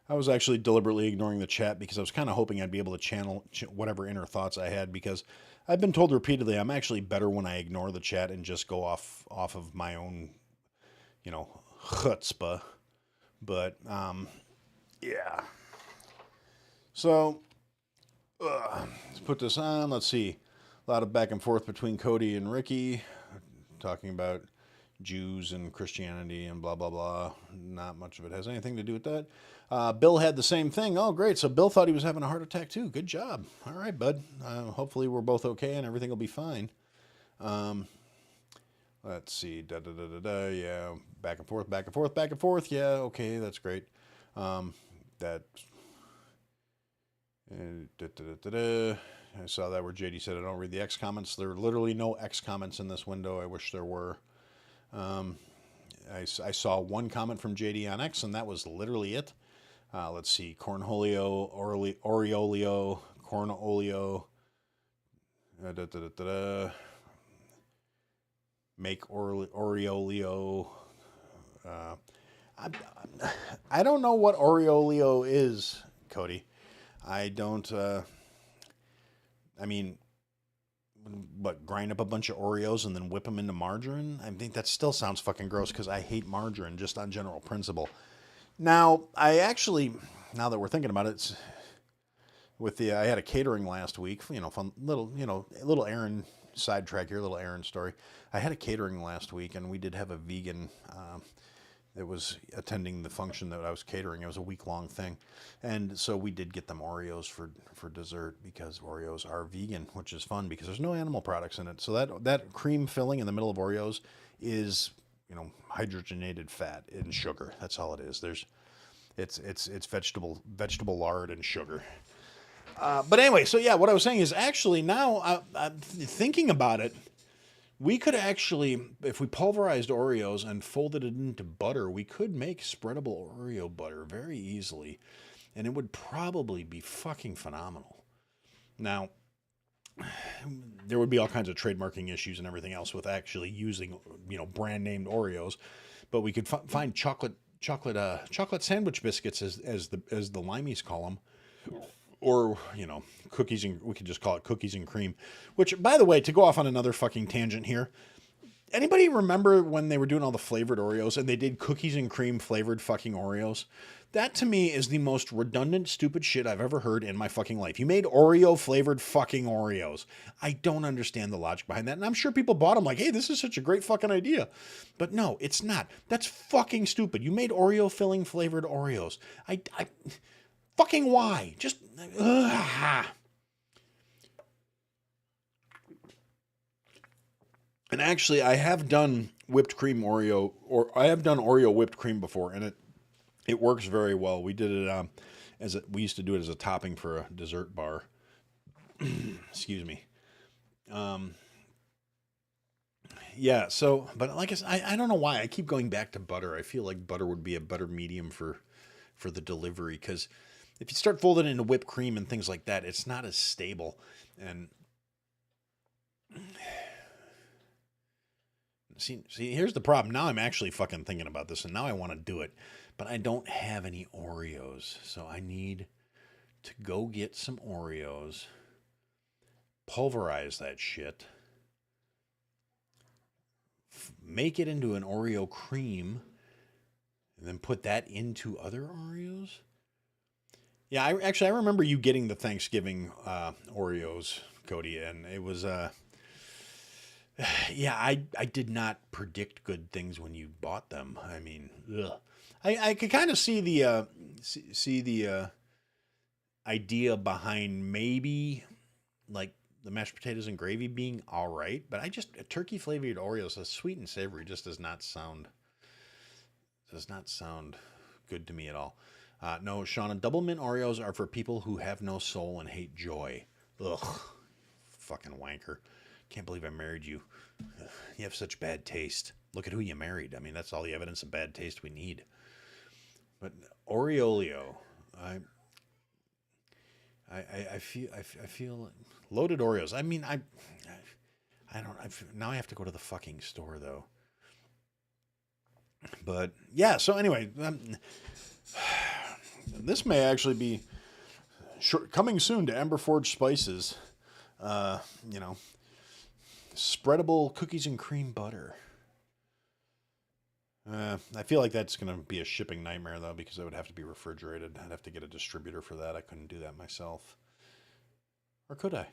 was actually deliberately ignoring the chat because I was kind of hoping I'd be able to channel whatever inner thoughts I had, because I've been told repeatedly I'm actually better when I ignore the chat and just go off of my own, chutzpah. But, yeah. So, let's put this on. Let's see. A lot of back and forth between Cody and Ricky talking about Jews and Christianity and blah, blah, blah. Not much of it has anything to do with that. Bill had the same thing. Oh, great. So Bill thought he was having a heart attack too. Good job. All right, bud. Hopefully we're both okay and everything will be fine. Let's see. Yeah. Back and forth, back and forth, back and forth. Yeah. Okay. That's great. I saw that where JD said I don't read the X comments. There are literally no X comments in this window. I wish there were. I saw one comment from JD on X, and that was literally it. Let's see. Cornholio, Oriolio, Cornolio. Make Oriolio. I don't know what Oriolio is, Cody. I don't, but grind up a bunch of Oreos and then whip them into margarine? I think that still sounds fucking gross because I hate margarine just on general principle. Now, now that we're thinking about it, I had a catering last week, fun little errand sidetrack here, little errand story. I had a catering last week and we did have a vegan, that was attending the function that I was catering. It was a week-long thing. And so we did get them Oreos for dessert because Oreos are vegan, which is fun because there's no animal products in it. So that cream filling in the middle of Oreos is, hydrogenated fat and sugar. That's all it is. It's vegetable lard and sugar. But anyway, so yeah, what I was saying is actually now I'm thinking about it. We could actually, if we pulverized Oreos and folded it into butter, we could make spreadable Oreo butter very easily. And it would probably be fucking phenomenal. Now, there would be all kinds of trademarking issues and everything else with actually using, brand named Oreos. But we could find chocolate sandwich biscuits as the Limeys call them. Or, cookies and we could just call it cookies and cream, which, by the way, to go off on another fucking tangent here, anybody remember when they were doing all the flavored Oreos and they did cookies and cream flavored fucking Oreos? That to me is the most redundant, stupid shit I've ever heard in my fucking life. You made Oreo flavored fucking Oreos. I don't understand the logic behind that. And I'm sure people bought them like, hey, this is such a great fucking idea. But no, it's not. That's fucking stupid. You made Oreo filling flavored Oreos. I fucking why? Just And actually, I have done whipped cream Oreo, or I have done Oreo whipped cream before, and it works very well. We did it we used to do it as a topping for a dessert bar. Excuse me. Yeah. So, but like I don't know why I keep going back to butter. I feel like butter would be a better medium for the delivery, because if you start folding it into whipped cream and things like that, it's not as stable. And see, here's the problem. Now I'm actually fucking thinking about this, and now I want to do it, but I don't have any Oreos, so I need to go get some Oreos, pulverize that shit, make it into an Oreo cream, and then put that into other Oreos. Yeah, I remember you getting the Thanksgiving Oreos, Cody, and it was yeah, I did not predict good things when you bought them. I mean, ugh. I could kind of see the idea behind maybe like the mashed potatoes and gravy being all right, but a turkey flavored Oreos, a sweet and savory, just does not sound good to me at all. No, Shauna, double mint Oreos are for people who have no soul and hate joy. Ugh, fucking wanker. Can't believe I married you. Ugh, you have such bad taste. Look at who you married. I mean, that's all the evidence of bad taste we need. But Oreolio, I feel loaded Oreos. I mean, now I have to go to the fucking store though. But yeah, so anyway, this may actually be coming soon to Amber Forge Spices. Spreadable cookies and cream butter. I feel like that's going to be a shipping nightmare though, because it would have to be refrigerated. I'd have to get a distributor for that. I couldn't do that myself. Or could I?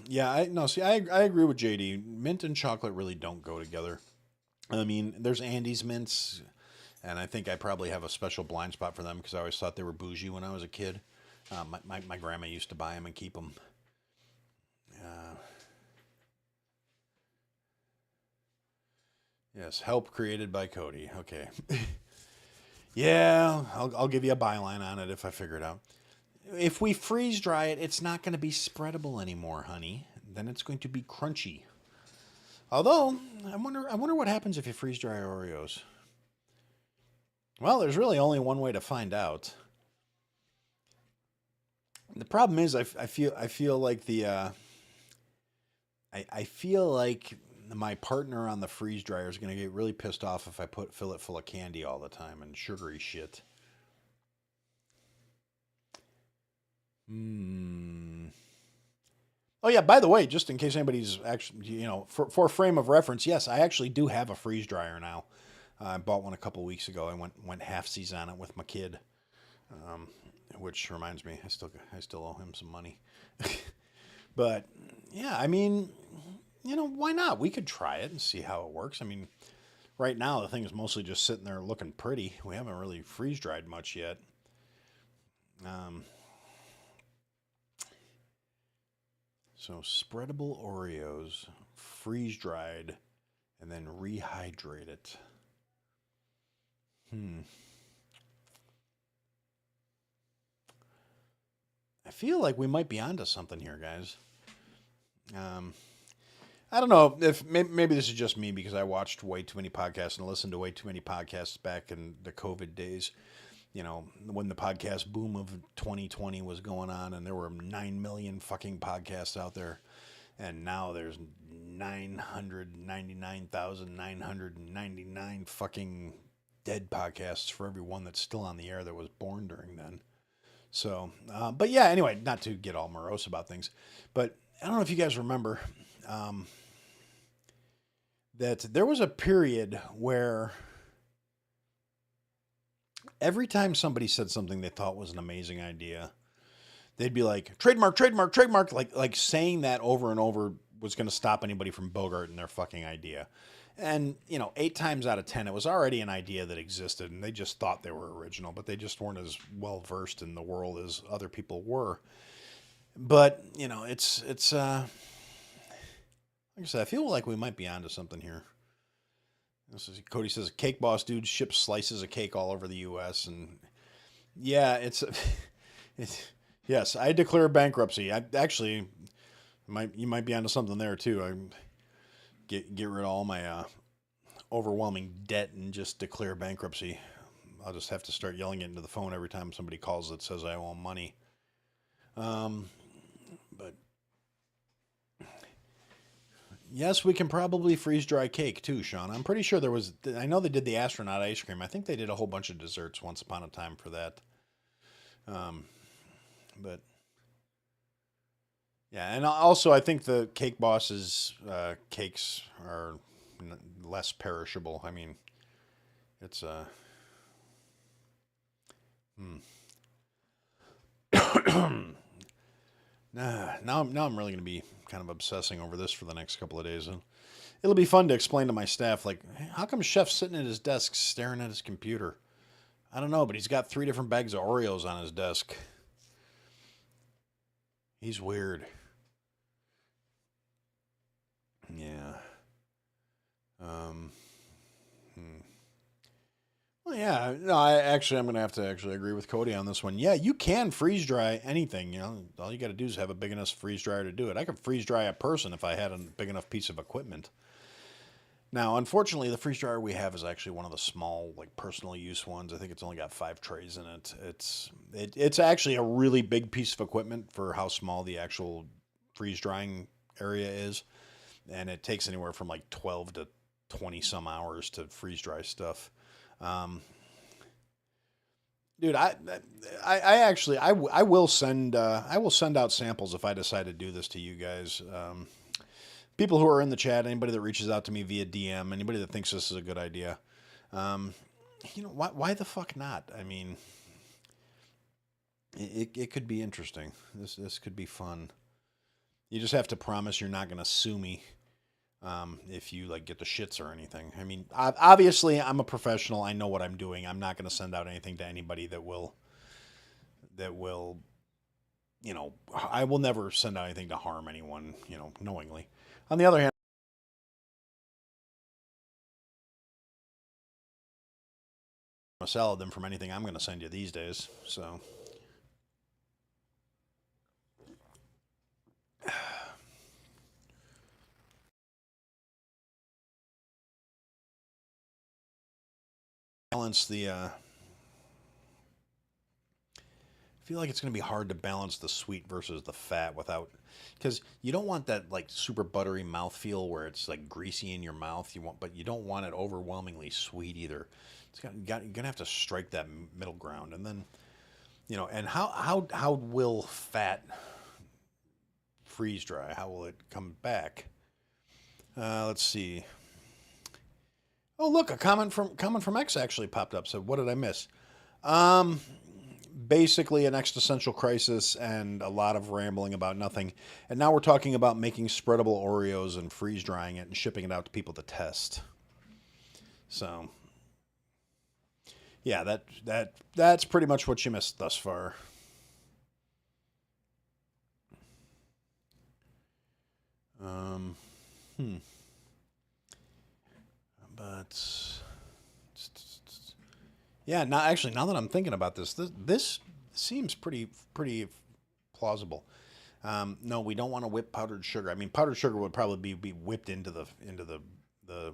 Yeah, I agree with JD. Mint and chocolate really don't go together. I mean, there's Andes mints, and I think I probably have a special blind spot for them because I always thought they were bougie when I was a kid. My grandma used to buy them and keep them. Yes, help created by Cody. Okay. Yeah, I'll give you a byline on it if I figure it out. If we freeze dry it, it's not going to be spreadable anymore, honey. Then it's going to be crunchy. Although, I wonder what happens if you freeze dry Oreos. Well, there's really only one way to find out. The problem is, I feel like I feel like my partner on the freeze dryer is going to get really pissed off if I fill it full of candy all the time and sugary shit. Oh yeah, by the way, just in case anybody's actually, for a frame of reference, yes, I actually do have a freeze dryer now. I bought one a couple weeks ago. I went halfsies on it with my kid, which reminds me, I still owe him some money. But yeah, I mean, why not? We could try it and see how it works. I mean, right now the thing is mostly just sitting there looking pretty. We haven't really freeze dried much yet. So spreadable Oreos, freeze dried, and then rehydrate it. I feel like we might be onto something here, guys. I don't know if maybe this is just me because I watched way too many podcasts and listened to way too many podcasts back in the COVID days. You know, when the podcast boom of 2020 was going on and there were 9 million fucking podcasts out there. And now there's 999,999 fucking dead podcasts for every one that's still on the air that was born during then. So, but yeah, anyway, not to get all morose about things, but I don't know if you guys remember that there was a period where every time somebody said something they thought was an amazing idea, they'd be like, trademark, trademark, trademark. Like saying that over and over was going to stop anybody from bogarting their fucking idea. And, 8 times out of 10, it was already an idea that existed, and they just thought they were original, but they just weren't as well versed in the world as other people were. But, it's like I said, I feel like we might be onto something here. Cody says, Cake Boss dude ships slices of cake all over the U.S. And yeah, yes, I declare bankruptcy. You might be onto something there too. I get rid of all my overwhelming debt and just declare bankruptcy. I'll just have to start yelling it into the phone every time somebody calls that says I owe them money. But yes, we can probably freeze dry cake too, Sean. I'm pretty sure I know they did the astronaut ice cream. I think they did a whole bunch of desserts once upon a time for that. But yeah, and also I think the Cake Boss's cakes are less perishable. I mean, it's now I'm really going to be kind of obsessing over this for the next couple of days. And it'll be fun to explain to my staff, like, hey, how come Chef's sitting at his desk staring at his computer? I don't know, but he's got 3 different bags of Oreos on his desk. He's weird. Yeah. Well, yeah. No, I'm going to have to actually agree with Cody on this one. Yeah, you can freeze dry anything. All you got to do is have a big enough freeze dryer to do it. I could freeze dry a person if I had a big enough piece of equipment. Now, unfortunately, the freeze dryer we have is actually one of the small, like, personal use ones. I think it's only got 5 trays in it. It's actually a really big piece of equipment for how small the actual freeze drying area is, and it takes anywhere from like 12 to 20 some hours to freeze dry stuff. Dude, I will send out samples if I decide to do this to you guys. People who are in the chat, anybody that reaches out to me via DM, anybody that thinks this is a good idea, why the fuck not? I mean, it could be interesting. This could be fun. You just have to promise you're not going to sue me if you like get the shits or anything. I mean, obviously I'm a professional. I know what I'm doing. I'm not going to send out anything to anybody that will, I will never send out anything to harm anyone, knowingly. On the other hand, a salad them from anything I'm going to send you these days. So balance the I feel like it's going to be hard to balance the sweet versus the fat without, because you don't want that like super buttery mouthfeel where it's like greasy in your mouth. But you don't want it overwhelmingly sweet either. You're gonna have to strike that middle ground, and then, and how will fat freeze dry? How will it come back? Let's see. Oh, look, a comment from X actually popped up. So what did I miss? Basically an existential crisis and a lot of rambling about nothing. And now we're talking about making spreadable Oreos and freeze drying it and shipping it out to people to test. So yeah, that's pretty much what you missed thus far. But yeah, now that I'm thinking about this seems pretty plausible. No, we don't want to whip powdered sugar. I mean, powdered sugar would probably be whipped into the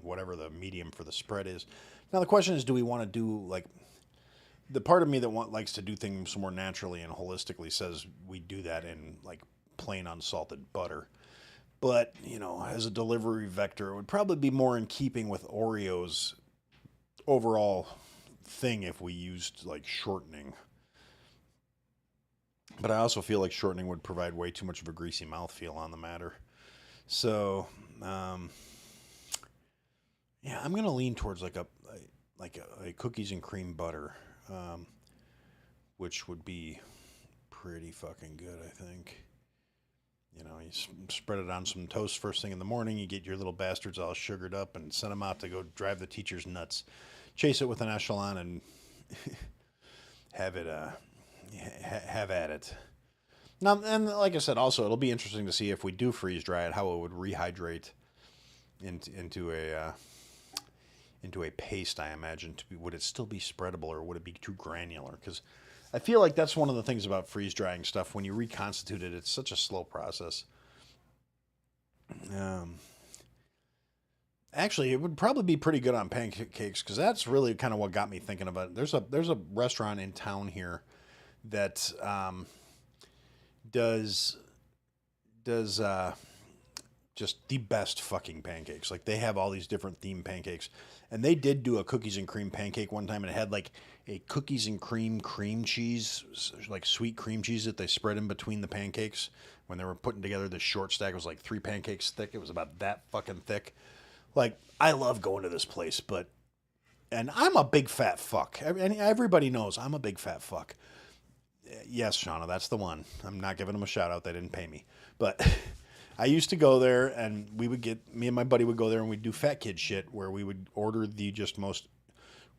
whatever the medium for the spread is. Now the question is, do we want to do like the part of me that likes to do things more naturally and holistically says we do that in like plain unsalted butter. But, you know, as a delivery vector, it would probably be more in keeping with Oreo's overall thing if we used like shortening. But I also feel like shortening would provide way too much of a greasy mouthfeel on the matter. So, yeah, I'm going to lean towards like a cookies and cream butter, which would be pretty fucking good, I think. You know, you spread it on some toast first thing in the morning. You get your little bastards all sugared up and send them out to go drive the teachers nuts. Chase it with an echelon and have it have at it. Now, and like I said, also it'll be interesting to see if we do freeze dry it, how it would rehydrate into a paste. I imagine would it still be spreadable or would it be too granular? Because I feel like that's one of the things about freeze drying stuff. When you reconstitute it, it's such a slow process. Actually, it would probably be pretty good on pancakes because that's really kind of what got me thinking about it. There's a restaurant in town here that does just the best fucking pancakes. Like they have all these different themed pancakes, and they did do a cookies and cream pancake one time, and it had like a cookies and cream cheese, like sweet cream cheese that they spread in between the pancakes. When they were putting together this short stack, it was like 3 pancakes thick. It was about that fucking thick. Like, I love going to this place, and I'm a big fat fuck. Everybody knows I'm a big fat fuck. Yes, Shauna, that's the one. I'm not giving them a shout out. They didn't pay me. But I used to go there, and me and my buddy would go there, and we'd do fat kid shit where we would order the just most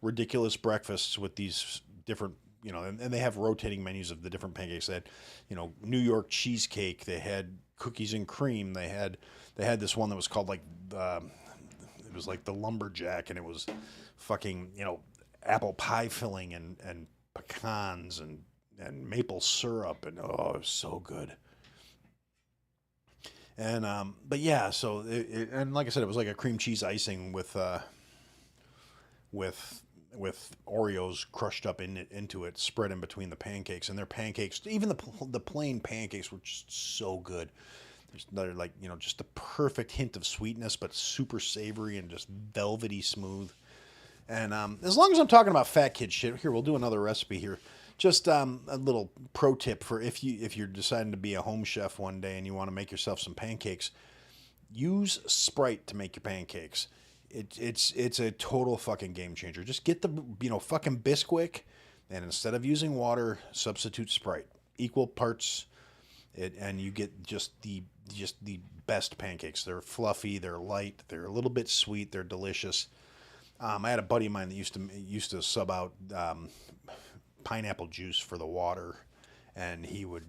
ridiculous breakfasts with these different, you know, and they have rotating menus of the different pancakes. They had, you know, New York cheesecake. They had cookies and cream. They had this one that was called like, it was like the lumberjack, and it was fucking, you know, apple pie filling and pecans and maple syrup, and oh, it was so good. And but yeah, so and like I said, it was like a cream cheese icing with Oreos crushed up into it, spread in between the pancakes. And their pancakes, even the plain pancakes, were just so good. They're like, you know, just the perfect hint of sweetness, but super savory and just velvety smooth. And as long as I'm talking about fat kid shit, here we'll do another recipe here. Just a little pro tip for if you're deciding to be a home chef one day and you want to make yourself some pancakes, use Sprite to make your pancakes. It's a total fucking game changer. Just get the, you know, fucking Bisquick, and instead of using water, substitute Sprite. Equal parts, and you get just the best pancakes. They're fluffy, they're light, they're a little bit sweet, they're delicious. I had a buddy of mine that used to sub out pineapple juice for the water, and he would,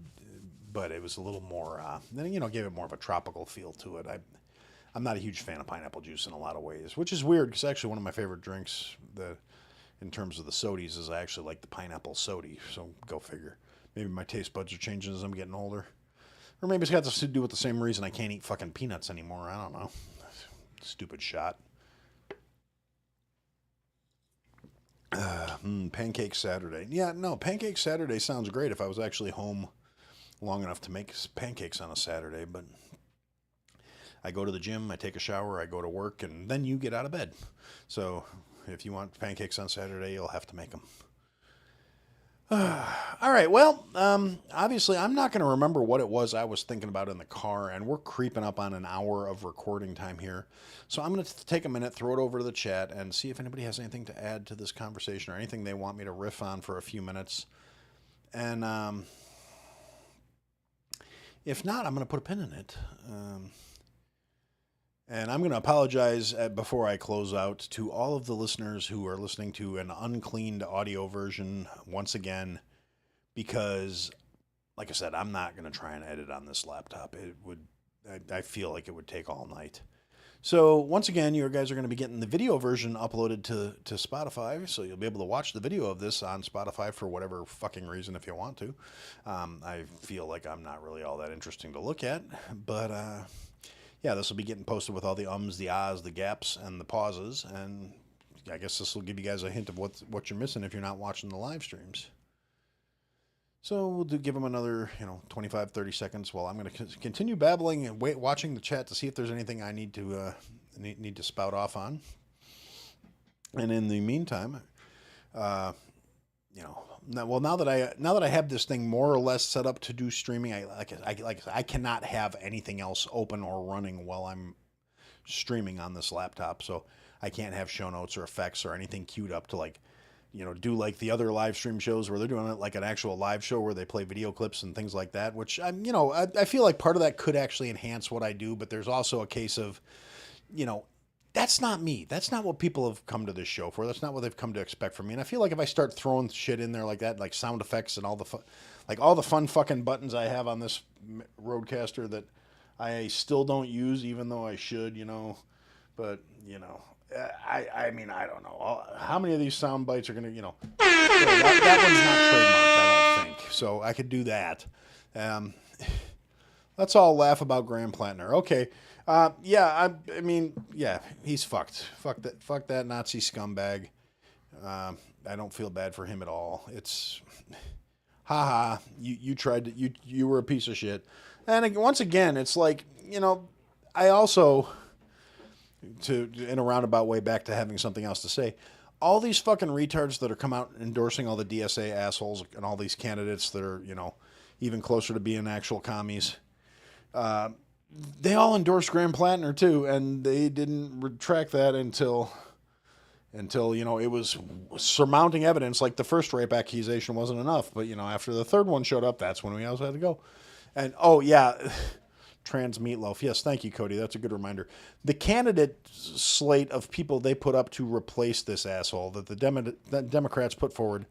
but it was a little more, then, you know, gave it more of a tropical feel to it. I'm not a huge fan of pineapple juice in a lot of ways, which is weird because actually one of my favorite drinks in terms of the sodies is I actually like the pineapple sody. So go figure. Maybe my taste buds are changing as I'm getting older. Or maybe it's got to do with the same reason I can't eat fucking peanuts anymore. I don't know. Stupid shot. Pancake Saturday. Yeah, no, Pancake Saturday sounds great if I was actually home long enough to make pancakes on a Saturday, but I go to the gym, I take a shower, I go to work, and then you get out of bed. So if you want pancakes on Saturday, you'll have to make them. All right, well, obviously I'm not going to remember what it was I was thinking about in the car, and we're creeping up on an hour of recording time here. So I'm going to take a minute, throw it over to the chat, and see if anybody has anything to add to this conversation or anything they want me to riff on for a few minutes. And if not, I'm going to put a pin in it. And I'm going to apologize before I close out to all of the listeners who are listening to an uncleaned audio version once again, because, like I said, I'm not going to try and edit on this laptop. I feel like it would take all night. So once again, you guys are going to be getting the video version uploaded to Spotify, so you'll be able to watch the video of this on Spotify for whatever fucking reason if you want to. I feel like I'm not really all that interesting to look at, but yeah, this will be getting posted with all the ums, the ahs, the gaps, and the pauses, and I guess this will give you guys a hint of what you're missing if you're not watching the live streams. So we'll give them another, 25, 30 seconds while I'm going to continue babbling and watching the chat to see if there's anything I need to spout off on. And in the meantime, now that I have this thing more or less set up to do streaming, I cannot have anything else open or running while I'm streaming on this laptop. So I can't have show notes or effects or anything queued up to do like the other live stream shows where they're doing it like an actual live show where they play video clips and things like that, which I feel like part of that could actually enhance what I do, but there's also a case of, that's not me. That's not what people have come to this show for. That's not what they've come to expect from me. And I feel like if I start throwing shit in there like that, like sound effects and all the fun fucking buttons I have on this Rodecaster that I still don't use, even though I should, but I mean, I don't know. How many of these sound bites are going to, that one's not trademarked, I don't think. So I could do that. Let's all laugh about Graham Plattner. Okay. Yeah, I mean, yeah, he's fucked. Fuck that Nazi scumbag. I don't feel bad for him at all. It's, haha, you tried to, you were a piece of shit. And once again, it's like, I also, in a roundabout way back to having something else to say, all these fucking retards that are come out endorsing all the DSA assholes and all these candidates that are, even closer to being actual commies, they all endorsed Graham Plattner too, and they didn't retract that until it was surmounting evidence. Like the first rape accusation wasn't enough, but after the third one showed up, that's when we also had to go. And oh yeah. Trans Meatloaf. Yes, thank you, Cody. That's a good reminder. The candidate slate of people they put up to replace this asshole that the Democrats put forward,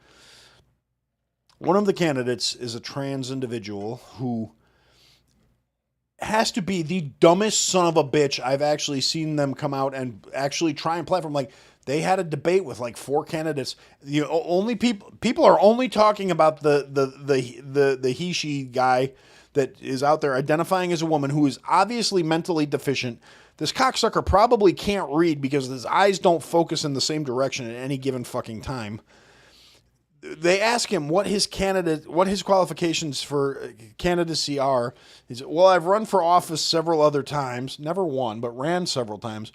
one of the candidates is a trans individual who has to be the dumbest son of a bitch I've actually seen them come out and actually try and platform. Like, they had a debate with like 4 candidates. Only people are only talking about the he-she guy that is out there identifying as a woman who is obviously mentally deficient. This cocksucker probably can't read because his eyes don't focus in the same direction at any given fucking time. They ask him what his qualifications for candidacy are. He said, well, I've run for office several other times, never won, but ran several times.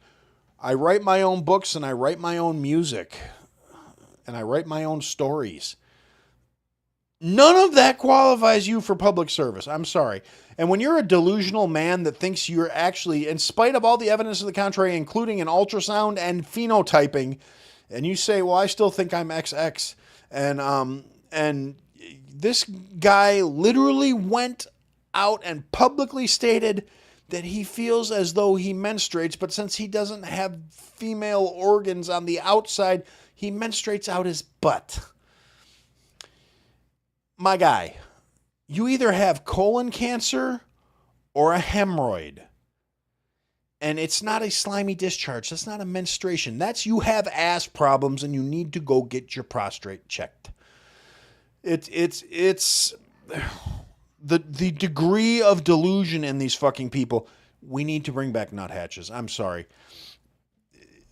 I write my own books and I write my own music and I write my own stories. None of that qualifies you for public service. I'm sorry. And when you're a delusional man that thinks you're actually, in spite of all the evidence to the contrary, including an ultrasound and phenotyping, and you say, well, I still think I'm XX. And this guy literally went out and publicly stated that he feels as though he menstruates, but since he doesn't have female organs on the outside, he menstruates out his butt. My guy, you either have colon cancer or a hemorrhoid. And it's not a slimy discharge. That's not a menstruation. That's you have ass problems and you need to go get your prostate checked. It's the degree of delusion in these fucking people. We need to bring back nuthatches. I'm sorry.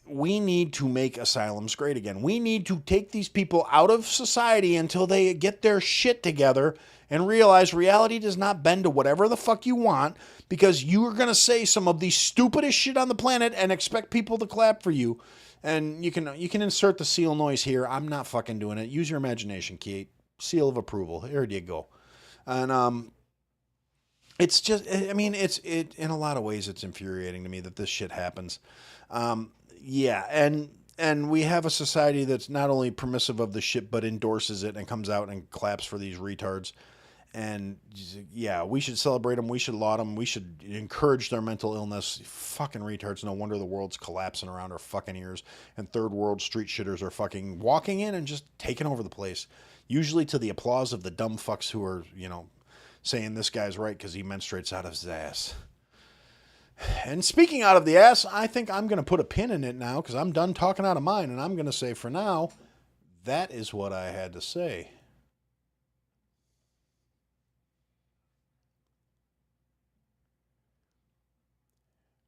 We need to make asylums great again. We need to take these people out of society until they get their shit together and realize reality does not bend to whatever the fuck you want, because you are going to say some of the stupidest shit on the planet and expect people to clap for you. And you can insert the seal noise here. I'm not fucking doing it. Use your imagination, Kate. Seal of approval. Here you go. And it's just, I mean, it in a lot of ways it's infuriating to me that this shit happens. Yeah, and we have a society that's not only permissive of the shit, but endorses it and comes out and claps for these retards. And yeah, we should celebrate them. We should laud them. We should encourage their mental illness. Fucking retards. No wonder the world's collapsing around our fucking ears. And third world street shitters are fucking walking in and just taking over the place. Usually to the applause of the dumb fucks who are, saying this guy's right because he menstruates out of his ass. And speaking out of the ass, I think I'm going to put a pin in it now because I'm done talking out of mine. And I'm going to say for now, that is what I had to say.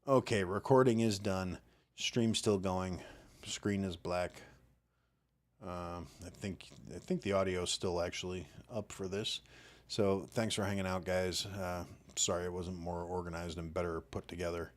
Okay, recording is done. Stream's still going. Screen is black. I think the audio is still actually up for this. So thanks for hanging out, guys. Sorry it wasn't more organized and better put together.